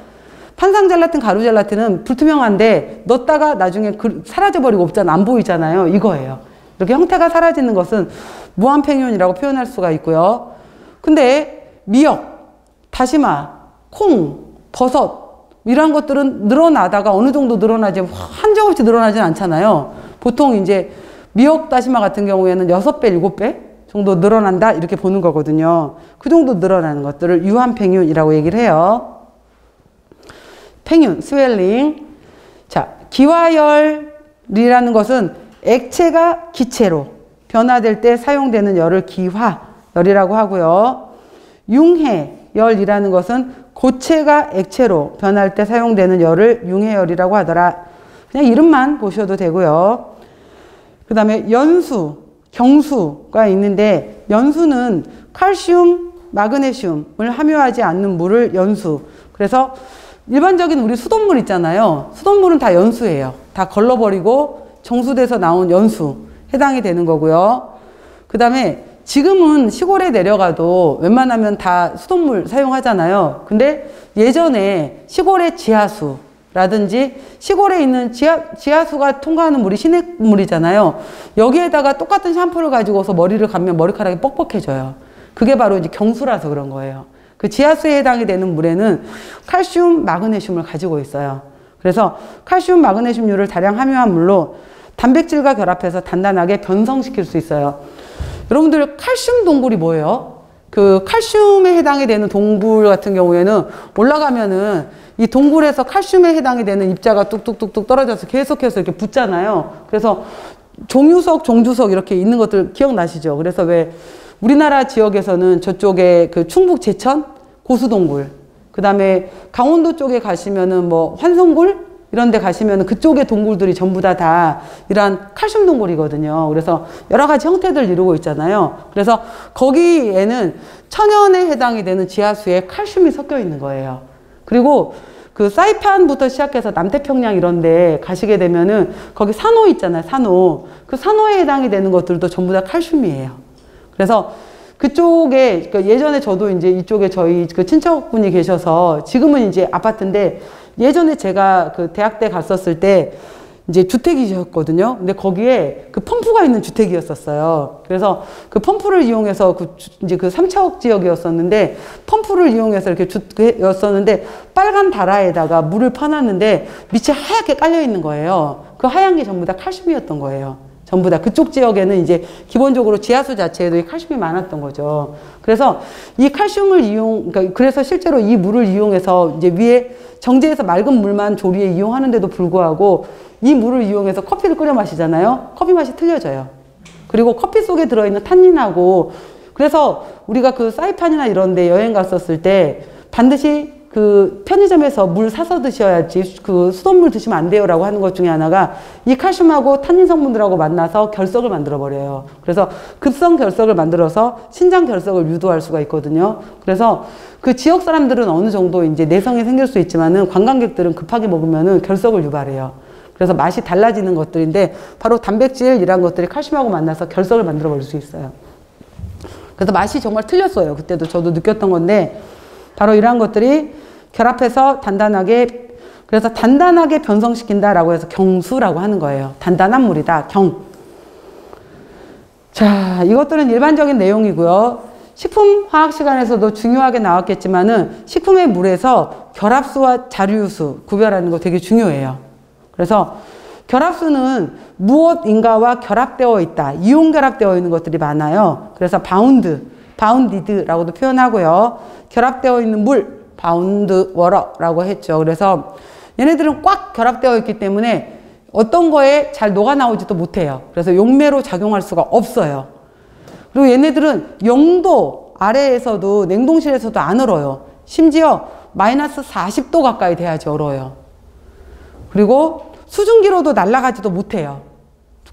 판상 젤라틴, 가루 젤라틴은 불투명한데 넣었다가 나중에 사라져 버리고 없잖아. 안 보이잖아요. 이거예요. 이렇게 형태가 사라지는 것은 무한팽윤이라고 표현할 수가 있고요. 근데 미역, 다시마, 콩, 버섯 이런 것들은 늘어나다가 어느 정도 늘어나지 한정없이 늘어나진 않잖아요. 보통 이제 미역, 다시마 같은 경우에는 6배, 7배 정도 늘어난다 이렇게 보는 거거든요. 그 정도 늘어나는 것들을 유한팽윤이라고 얘기를 해요. 팽윤, 스웰링. 자, 기화열이라는 것은 액체가 기체로 변화될 때 사용되는 열을 기화열이라고 하고요. 융해열이라는 것은 고체가 액체로 변할 때 사용되는 열을 융해열이라고 하더라. 그냥 이름만 보셔도 되고요. 그 다음에 연수, 경수가 있는데 연수는 칼슘, 마그네슘을 함유하지 않는 물을 연수. 그래서 일반적인 우리 수돗물 있잖아요. 수돗물은 다 연수예요. 다 걸러버리고 정수돼서 나온 연수 해당이 되는 거고요. 그 다음에 지금은 시골에 내려가도 웬만하면 다 수돗물 사용하잖아요. 근데 예전에 시골의 지하수라든지 시골에 있는 지하수가 통과하는 물이 시냇물이잖아요. 여기에다가 똑같은 샴푸를 가지고서 머리를 감면 머리카락이 뻑뻑해져요. 그게 바로 이제 경수라서 그런 거예요. 그 지하수에 해당이 되는 물에는 칼슘, 마그네슘을 가지고 있어요. 그래서 칼슘, 마그네슘류를 다량 함유한 물로 단백질과 결합해서 단단하게 변성시킬 수 있어요. 여러분들 칼슘 동굴이 뭐예요? 그 칼슘에 해당이 되는 동굴 같은 경우에는 올라가면은 이 동굴에서 칼슘에 해당이 되는 입자가 뚝뚝뚝뚝 떨어져서 계속해서 이렇게 붙잖아요. 그래서 종유석, 종주석 이렇게 있는 것들 기억나시죠? 그래서 왜 우리나라 지역에서는 저쪽에 그 충북 제천 고수동굴, 그 다음에 강원도 쪽에 가시면은 뭐 환송굴 이런 데 가시면은 그쪽의 동굴들이 전부 다 이러한 칼슘 동굴이거든요. 그래서 여러 가지 형태들 이루고 있잖아요. 그래서 거기에는 천연에 해당이 되는 지하수에 칼슘이 섞여 있는 거예요. 그리고 그 사이판부터 시작해서 남태평양 이런 데 가시게 되면은 거기 산호 있잖아요. 산호. 그 산호에 해당이 되는 것들도 전부 다 칼슘이에요. 그래서 그쪽에 예전에 저도 이제 이쪽에 저희 그 친척분이 계셔서 지금은 이제 아파트인데 예전에 제가 그 대학 때 갔었을 때 이제 주택이셨거든요. 근데 거기에 그 펌프가 있는 주택이었었어요. 그래서 그 펌프를 이용해서 이제 그 삼척 지역이었었는데 펌프를 이용해서 이렇게 였었는데 빨간 다라에다가 물을 퍼놨는데 밑에 하얗게 깔려 있는 거예요. 그 하얀 게 전부 다 칼슘이었던 거예요. 전부 다 그쪽 지역에는 이제 기본적으로 지하수 자체에도 이 칼슘이 많았던 거죠. 그래서 이 칼슘을 그러니까 그래서 실제로 이 물을 이용해서 이제 위에 정제해서 맑은 물만 조리에 이용하는데도 불구하고 이 물을 이용해서 커피를 끓여 마시잖아요. 커피 맛이 틀려져요. 그리고 커피 속에 들어있는 탄닌하고 그래서 우리가 그 사이판이나 이런 데 여행 갔었을 때 반드시 그 편의점에서 물 사서 드셔야지 그 수돗물 드시면 안 돼요 라고 하는 것 중에 하나가 이 칼슘하고 탄닌 성분들하고 만나서 결석을 만들어 버려요. 그래서 급성 결석을 만들어서 신장 결석을 유도할 수가 있거든요. 그래서 그 지역 사람들은 어느 정도 이제 내성이 생길 수 있지만은 관광객들은 급하게 먹으면은 결석을 유발해요. 그래서 맛이 달라지는 것들인데 바로 단백질 이란 것들이 칼슘하고 만나서 결석을 만들어 버릴 수 있어요. 그래서 맛이 정말 틀렸어요. 그때도 저도 느꼈던 건데 바로 이러한 것들이 결합해서 단단하게 그래서 단단하게 변성시킨다라고 해서 경수라고 하는 거예요. 단단한 물이다. 경. 자, 이것들은 일반적인 내용이고요. 식품화학 시간에서도 중요하게 나왔겠지만은 식품의 물에서 결합수와 자류수 구별하는 거 되게 중요해요. 그래서 결합수는 무엇인가와 결합되어 있다. 이온 결합되어 있는 것들이 많아요. 그래서 바운디드라고도 표현하고요. 결합되어 있는 물, 바운드 워러라고 했죠. 그래서 얘네들은 꽉 결합되어 있기 때문에 어떤 거에 잘 녹아 나오지도 못해요. 그래서 용매로 작용할 수가 없어요. 그리고 얘네들은 0도 아래에서도 냉동실에서도 안 얼어요. 심지어 마이너스 40도 가까이 돼야지 얼어요. 그리고 수증기로도 날아가지도 못해요.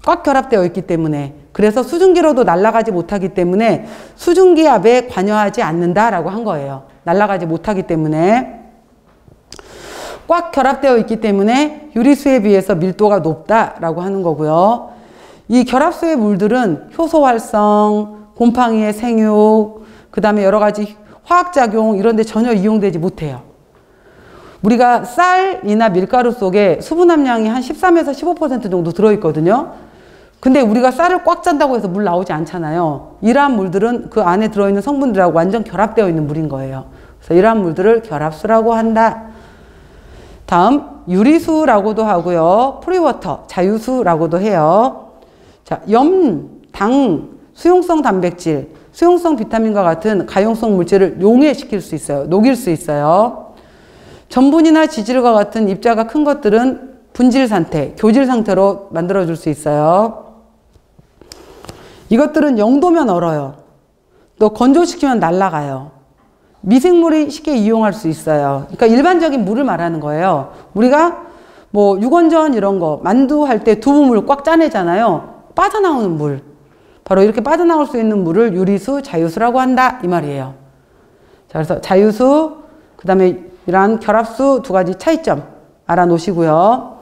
꽉 결합되어 있기 때문에. 그래서 수증기로도 날아가지 못하기 때문에 수증기압에 관여하지 않는다라고 한 거예요. 날아가지 못하기 때문에. 꽉 결합되어 있기 때문에 유리수에 비해서 밀도가 높다라고 하는 거고요. 이 결합수의 물들은 효소 활성, 곰팡이의 생육, 그 다음에 여러 가지 화학작용 이런 데 전혀 이용되지 못해요. 우리가 쌀이나 밀가루 속에 수분 함량이 한 13에서 15% 정도 들어있거든요. 근데 우리가 쌀을 꽉 짠다고 해서 물 나오지 않잖아요. 이러한 물들은 그 안에 들어있는 성분들하고 완전 결합되어 있는 물인 거예요. 그래서 이러한 물들을 결합수라고 한다. 다음 유리수라고도 하고요. 프리워터, 자유수라고도 해요. 자, 염, 당, 수용성 단백질, 수용성 비타민과 같은 가용성 물질을 용해시킬 수 있어요. 녹일 수 있어요. 전분이나 지질과 같은 입자가 큰 것들은 분질 상태, 교질 상태로 만들어줄 수 있어요. 이것들은 0도면 얼어요. 또 건조시키면 날아가요. 미생물이 쉽게 이용할 수 있어요. 그러니까 일반적인 물을 말하는 거예요. 우리가 뭐 육원전 이런 거 만두 할 때 두부물 꽉 짜내잖아요. 빠져나오는 물. 바로 이렇게 빠져나올 수 있는 물을 유리수, 자유수라고 한다 이 말이에요. 자, 그래서 자유수, 그 다음에 이러한 결합수 두 가지 차이점 알아놓으시고요.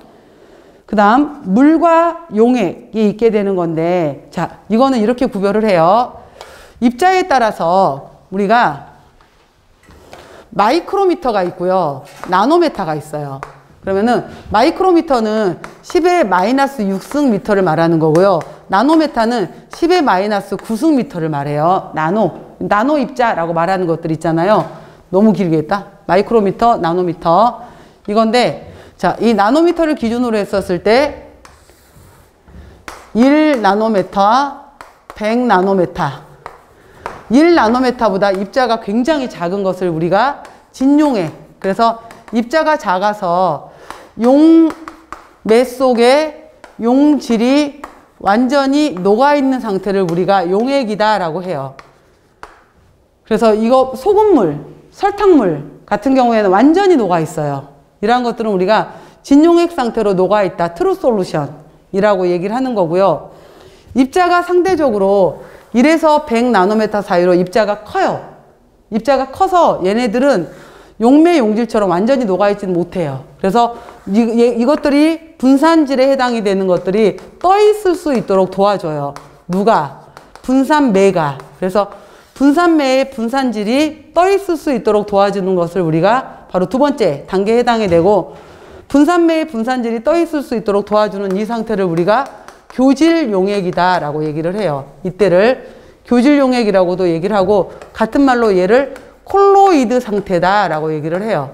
그 다음 물과 용액이 있게 되는 건데, 자, 이거는 이렇게 구별을 해요. 입자에 따라서 우리가 마이크로미터가 있고요, 나노메타가 있어요. 그러면은 마이크로미터는 10의 마이너스 6승 미터를 말하는 거고요, 나노메타는 10의 마이너스 9승 미터를 말해요. 나노 입자라고 말하는 것들 있잖아요. 너무 길게 했다. 마이크로미터, 나노미터 이건데, 자, 이 나노미터를 기준으로 했었을 때 1나노메타, 100나노메타, 1나노메타보다 입자가 굉장히 작은 것을 우리가 진용액, 그래서 입자가 작아서 용매 속에 용질이 완전히 녹아있는 상태를 우리가 용액이다 라고 해요. 그래서 이거 소금물, 설탕물 같은 경우에는 완전히 녹아있어요. 이러한 것들은 우리가 진용액 상태로 녹아있다, 트루 솔루션이라고 얘기를 하는 거고요. 입자가 상대적으로 1에서 100나노메타 사이로 입자가 커요. 입자가 커서 얘네들은 용매 용질처럼 완전히 녹아있지는 못해요. 그래서 이것들이 분산질에 해당이 되는 것들이 떠있을 수 있도록 도와줘요. 누가? 분산매가. 그래서 분산매의 분산질이 떠있을 수 있도록 도와주는 것을 우리가 바로 두 번째 단계에 해당이 되고, 분산매의 분산질이 떠있을 수 있도록 도와주는 이 상태를 우리가 교질용액이다 라고 얘기를 해요. 이때를 교질용액이라고도 얘기를 하고, 같은 말로 얘를 콜로이드 상태다 라고 얘기를 해요.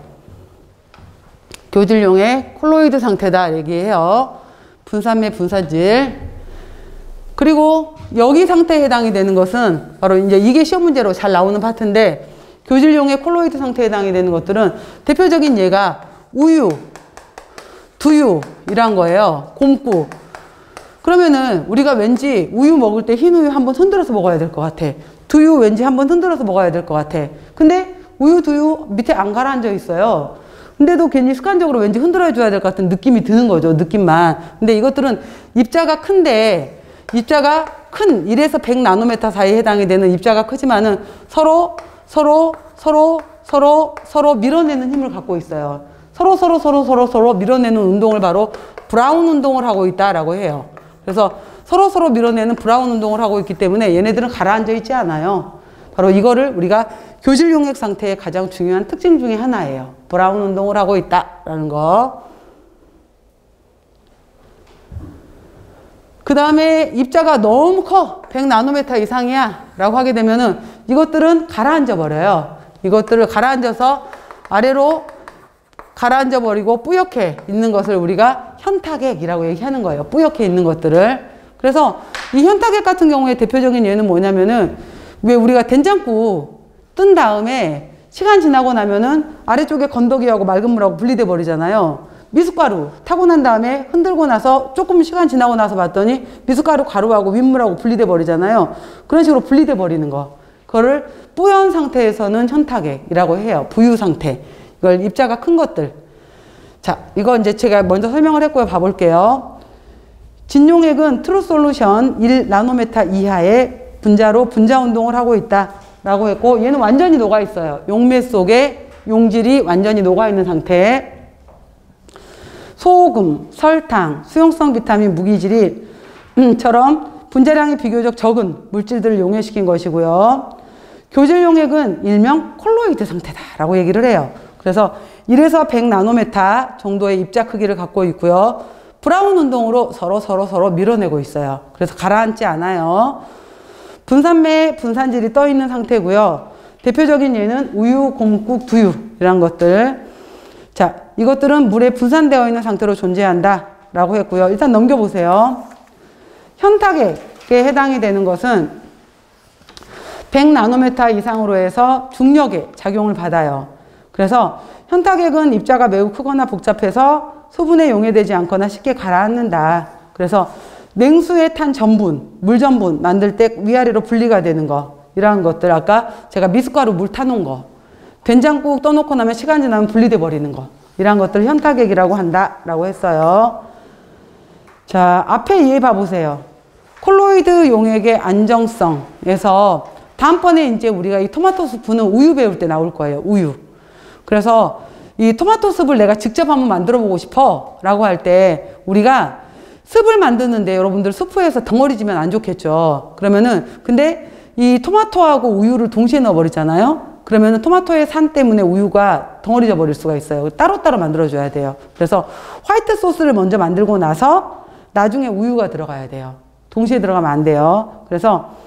교질용액, 콜로이드 상태다 얘기해요. 분산매 분산질. 그리고 여기 상태에 해당이 되는 것은 바로 이제 이게 시험 문제로 잘 나오는 파트인데, 교질용액 콜로이드 상태에 해당이 되는 것들은 대표적인 예가 우유, 두유 이란 거예요. 곰국. 그러면은 우리가 왠지 우유 먹을 때 흰 우유 한번 흔들어서 먹어야 될 것 같아. 두유 왠지 한번 흔들어서 먹어야 될 것 같아. 근데 우유, 두유 밑에 안 가라앉아 있어요. 근데도 괜히 습관적으로 왠지 흔들어 줘야 될 것 같은 느낌이 드는 거죠. 느낌만. 근데 이것들은 입자가 큰데, 입자가 큰 1에서 100나노메타 사이에 해당이 되는 입자가 크지만은 서로 밀어내는 힘을 갖고 있어요. 서로 밀어내는 운동을 바로 브라운 운동을 하고 있다라고 해요. 그래서 서로 밀어내는 브라운 운동을 하고 있기 때문에 얘네들은 가라앉아 있지 않아요. 바로 이거를 우리가 교질용액 상태의 가장 중요한 특징 중에 하나예요. 브라운 운동을 하고 있다라는 거. 그 다음에 입자가 너무 커, 100나노메타 이상이야 라고 하게 되면은 이것들은 가라앉아 버려요. 이것들을 가라앉아서 아래로 가라앉아 버리고 뿌옇게 있는 것을 우리가 현타객이라고 얘기하는 거예요. 뿌옇게 있는 것들을. 그래서 이 현타객 같은 경우에 대표적인 예는 뭐냐면은, 왜 우리가 된장국 뜬 다음에 시간 지나고 나면은 아래쪽에 건더기하고 맑은 물하고 분리돼 버리잖아요. 미숫가루 타고 난 다음에 흔들고 나서 조금 시간 지나고 나서 봤더니 미숫가루 가루하고 윗물하고 분리돼 버리잖아요. 그런 식으로 분리돼 버리는 거, 그거를 뿌연 상태에서는 현타객이라고 해요. 부유 상태. 이걸 입자가 큰 것들. 자, 이거 이제 제가 먼저 설명을 했고요. 봐볼게요. 진용액은 트루 솔루션 1나노메타 이하의 분자로 분자 운동을 하고 있다 라고 했고, 얘는 완전히 녹아 있어요. 용매 속에 용질이 완전히 녹아 있는 상태. 소금, 설탕, 수용성 비타민, 무기질이 처럼 분자량이 비교적 적은 물질들을 용해시킨 것이고요. 교질용액은 일명 콜로이드 상태다라고 얘기를 해요. 그래서 1에서 100나노메타 정도의 입자 크기를 갖고 있고요. 브라운 운동으로 서로 밀어내고 있어요. 그래서 가라앉지 않아요. 분산매, 분산질이 떠 있는 상태고요. 대표적인 예는 우유, 곰국, 두유 이런 것들. 자, 이것들은 물에 분산되어 있는 상태로 존재한다 라고 했고요. 일단 넘겨보세요. 현타객에 해당이 되는 것은 100나노메타 이상으로 해서 중력의 작용을 받아요. 그래서 현타객은 입자가 매우 크거나 복잡해서 소분에 용해되지 않거나 쉽게 가라앉는다. 그래서 냉수에 탄 전분, 물 전분 만들 때 위아래로 분리가 되는 거, 이러한 것들, 아까 제가 미숫가루 물 타놓은 거, 된장국 떠놓고 나면 시간 지나면 분리돼 버리는 거, 이러한 것들 현타객이라고 한다라고 했어요. 자, 앞에 이해 봐보세요. 콜로이드 용액의 안정성에서 다음번에 이제 우리가 이 토마토 수프는 우유 배울 때 나올 거예요. 우유. 그래서 이 토마토 습을 내가 직접 한번 만들어 보고 싶어 라고 할 때 우리가 습을 만드는데 여러분들 수프에서 덩어리 지면 안 좋겠죠. 그러면은 근데 이 토마토하고 우유를 동시에 넣어 버리잖아요. 그러면은 토마토의 산 때문에 우유가 덩어리 져 버릴 수가 있어요. 따로따로 만들어 줘야 돼요. 그래서 화이트 소스를 먼저 만들고 나서 나중에 우유가 들어가야 돼요. 동시에 들어가면 안 돼요. 그래서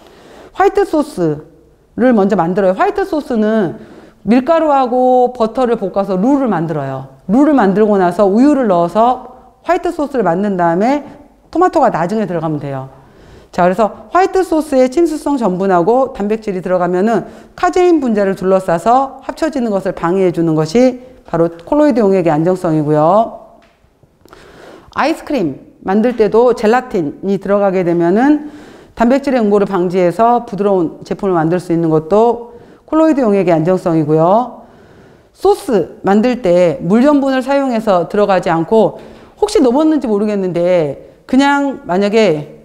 화이트 소스를 먼저 만들어요. 화이트 소스는 밀가루하고 버터를 볶아서 룰을 만들어요. 룰을 만들고 나서 우유를 넣어서 화이트 소스를 만든 다음에 토마토가 나중에 들어가면 돼요. 자, 그래서 화이트 소스에 친수성 전분하고 단백질이 들어가면은 카제인 분자를 둘러싸서 합쳐지는 것을 방해해 주는 것이 바로 콜로이드 용액의 안정성이고요. 아이스크림 만들 때도 젤라틴이 들어가게 되면은 단백질의 응고를 방지해서 부드러운 제품을 만들 수 있는 것도 콜로이드 용액의 안정성이고요. 소스 만들 때 물 전분을 사용해서 들어가지 않고 혹시 넣었는지 모르겠는데 그냥 만약에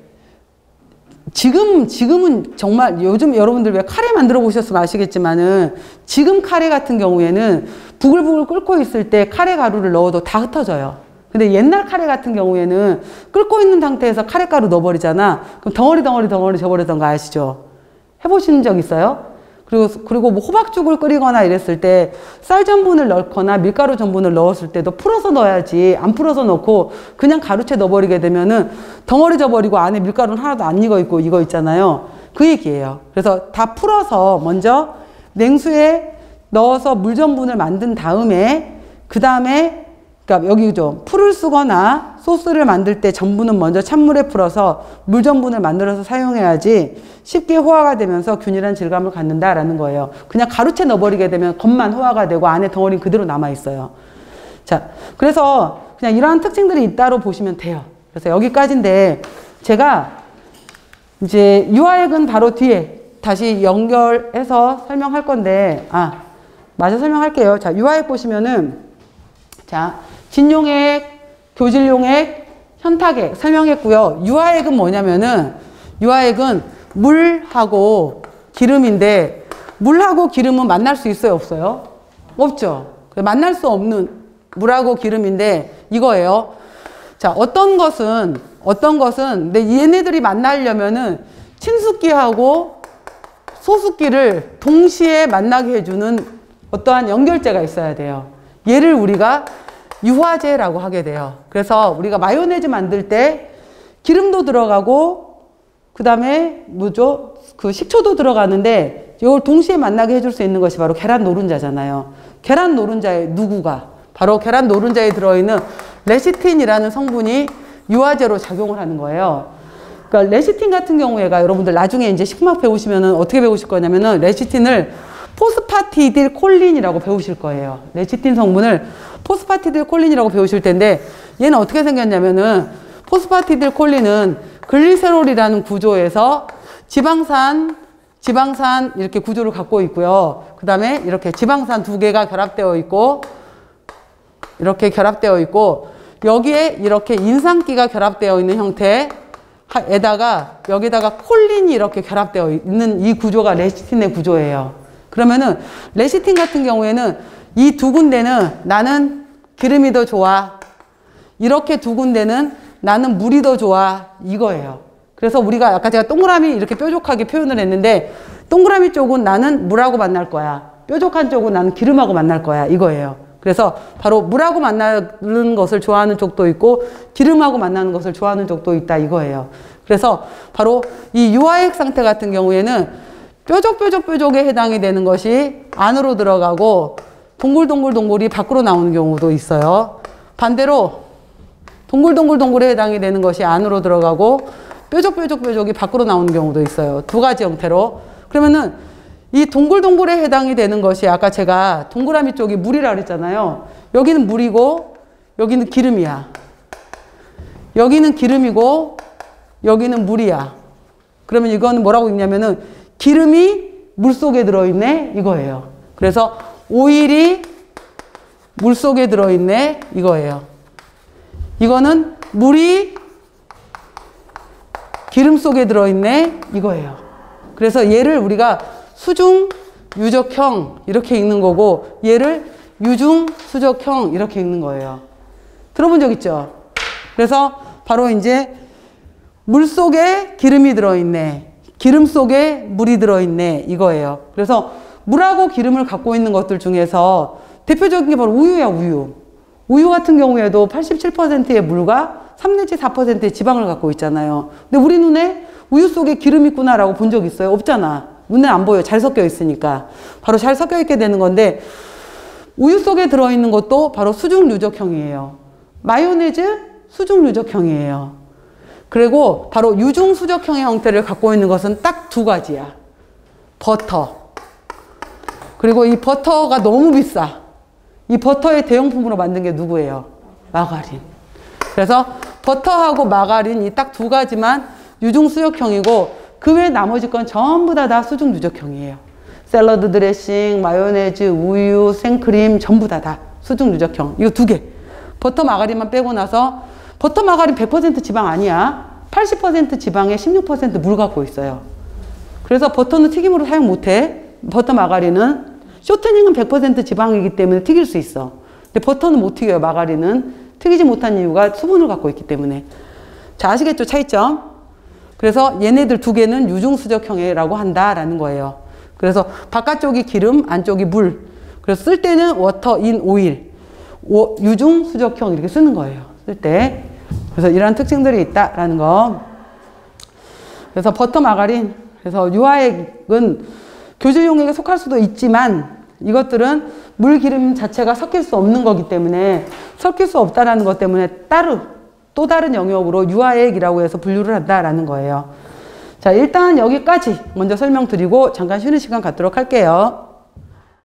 지금은 정말 요즘 여러분들 왜 카레 만들어 보셨으면 아시겠지만은 지금 카레 같은 경우에는 부글부글 끓고 있을 때 카레 가루를 넣어도 다 흩어져요. 근데 옛날 카레 같은 경우에는 끓고 있는 상태에서 카레 가루 넣어버리잖아. 그럼 덩어리 져버리던 거 아시죠? 해보신 적 있어요? 그리고 뭐 호박죽을 끓이거나 이랬을 때 쌀 전분을 넣거나 밀가루 전분을 넣었을 때도 풀어서 넣어야지, 안 풀어서 넣고 그냥 가루채 넣어버리게 되면은 덩어리 져버리고 안에 밀가루는 하나도 안 익어 있고 이거 있잖아요. 그 얘기예요. 그래서 다 풀어서 먼저 냉수에 넣어서 물 전분을 만든 다음에 그 다음에 그러니까 여기 좀 풀을 쓰거나 소스를 만들 때 전분은 먼저 찬물에 풀어서 물 전분을 만들어서 사용해야지 쉽게 호화가 되면서 균일한 질감을 갖는다라는 거예요. 그냥 가루채 넣어버리게 되면 겉만 호화가 되고 안에 덩어리는 그대로 남아있어요. 자, 그래서 그냥 이러한 특징들이 있다로 보시면 돼요. 그래서 여기까지인데 제가 이제 유화액은 바로 뒤에 다시 연결해서 설명할 건데 마저 설명할게요. 자, 유화액 보시면은 자, 진용액, 교질용액, 현타액 설명했고요. 유화액은 뭐냐면은 유화액은 물하고 기름인데 물하고 기름은 만날 수 있어요, 없어요? 없죠. 만날 수 없는 물하고 기름인데 이거예요. 자, 어떤 것은 근데 얘네들이 만나려면은 친숙기하고 소숙기를 동시에 만나게 해주는 어떠한 연결제가 있어야 돼요. 얘를 우리가 유화제라고 하게 돼요. 그래서 우리가 마요네즈 만들 때 기름도 들어가고 그 다음에 뭐죠? 그 식초도 들어가는데 이걸 동시에 만나게 해줄 수 있는 것이 바로 계란 노른자잖아요. 계란 노른자의 누구가? 바로 계란 노른자에 들어있는 레시틴이라는 성분이 유화제로 작용을 하는 거예요. 그러니까 레시틴 같은 경우에가 여러분들 나중에 이제 식품학 배우시면은 어떻게 배우실 거냐면은 레시틴을 포스파티딜 콜린이라고 배우실 거예요. 레시틴 성분을 포스파티딜 콜린이라고 배우실 텐데 얘는 어떻게 생겼냐면은 포스파티딜 콜린은 글리세롤이라는 구조에서 지방산 이렇게 구조를 갖고 있고요. 그 다음에 이렇게 지방산 두 개가 결합되어 있고 이렇게 결합되어 있고 여기에 이렇게 인산기가 결합되어 있는 형태에다가 여기다가 콜린이 이렇게 결합되어 있는 이 구조가 레시틴의 구조예요. 그러면은 레시틴 같은 경우에는 이 두 군데는 나는 기름이 더 좋아. 이렇게 두 군데는 나는 물이 더 좋아. 이거예요. 그래서 우리가 아까 제가 동그라미 이렇게 뾰족하게 표현을 했는데 동그라미 쪽은 나는 물하고 만날 거야. 뾰족한 쪽은 나는 기름하고 만날 거야. 이거예요. 그래서 바로 물하고 만나는 것을 좋아하는 쪽도 있고 기름하고 만나는 것을 좋아하는 쪽도 있다. 이거예요. 그래서 바로 이 유화액 상태 같은 경우에는 뾰족에 해당이 되는 것이 안으로 들어가고 동글동글이 밖으로 나오는 경우도 있어요. 반대로 동글동글에 해당이 되는 것이 안으로 들어가고 뾰족이 밖으로 나오는 경우도 있어요. 두 가지 형태로. 그러면은 이 동글동글에 해당이 되는 것이 아까 제가 동그라미 쪽이 물이라 그랬잖아요. 여기는 물이고 여기는 기름이야. 여기는 기름이고 여기는 물이야. 그러면 이거는 뭐라고 읽냐면은 기름이 물 속에 들어있네 이거예요. 그래서 오일이 물 속에 들어있네 이거예요. 이거는 물이 기름 속에 들어있네 이거예요. 그래서 얘를 우리가 수중 유적형 이렇게 읽는 거고 얘를 유중 수적형 이렇게 읽는 거예요. 들어본 적 있죠? 그래서 바로 이제 물 속에 기름이 들어있네, 기름 속에 물이 들어있네 이거예요. 그래서 물하고 기름을 갖고 있는 것들 중에서 대표적인 게 바로 우유야. 우유 같은 경우에도 87%의 물과 3 내지 4%의 지방을 갖고 있잖아요. 근데 우리 눈에 우유 속에 기름 있구나라고 본 적 있어요? 없잖아. 눈에 안 보여. 잘 섞여 있으니까. 바로 잘 섞여 있게 되는 건데 우유 속에 들어있는 것도 바로 수중 유적형이에요. 마요네즈 수중 유적형이에요. 그리고 바로 유중 수적형의 형태를 갖고 있는 것은 딱 두 가지야. 버터. 그리고 이 버터가 너무 비싸. 이 버터의 대용품으로 만든 게 누구예요? 마가린. 그래서 버터하고 마가린 이 딱 두 가지만 유중 수적형이고 그 외 나머지 건 전부 다 수중 유적형이에요. 샐러드 드레싱, 마요네즈, 우유, 생크림 전부 다 수중 유적형. 이거 두 개. 버터 마가린만 빼고 나서 버터 마가린 100% 지방 아니야. 80% 지방에 16% 물 갖고 있어요. 그래서 버터는 튀김으로 사용 못해. 버터 마가린은 쇼트닝은 100% 지방이기 때문에 튀길 수 있어. 근데 버터는 못 튀겨요. 마가린은 튀기지 못한 이유가 수분을 갖고 있기 때문에. 자, 아시겠죠? 차이점. 그래서 얘네들 두 개는 유중수적형이라고 한다라는 거예요. 그래서 바깥쪽이 기름, 안쪽이 물. 그래서 쓸 때는 워터 인 오일. 유중수적형 이렇게 쓰는 거예요. 쓸 때. 그래서 이런 특징들이 있다라는 거. 그래서 버터 마가린. 그래서 유화액은 교제용액에 속할 수도 있지만 이것들은 물, 기름 자체가 섞일 수 없는 거기 때문에 섞일 수 없다라는 것 때문에 또 다른 영역으로 유화액이라고 해서 분류를 한다라는 거예요. 자, 일단 여기까지 먼저 설명드리고 잠깐 쉬는 시간 갖도록 할게요.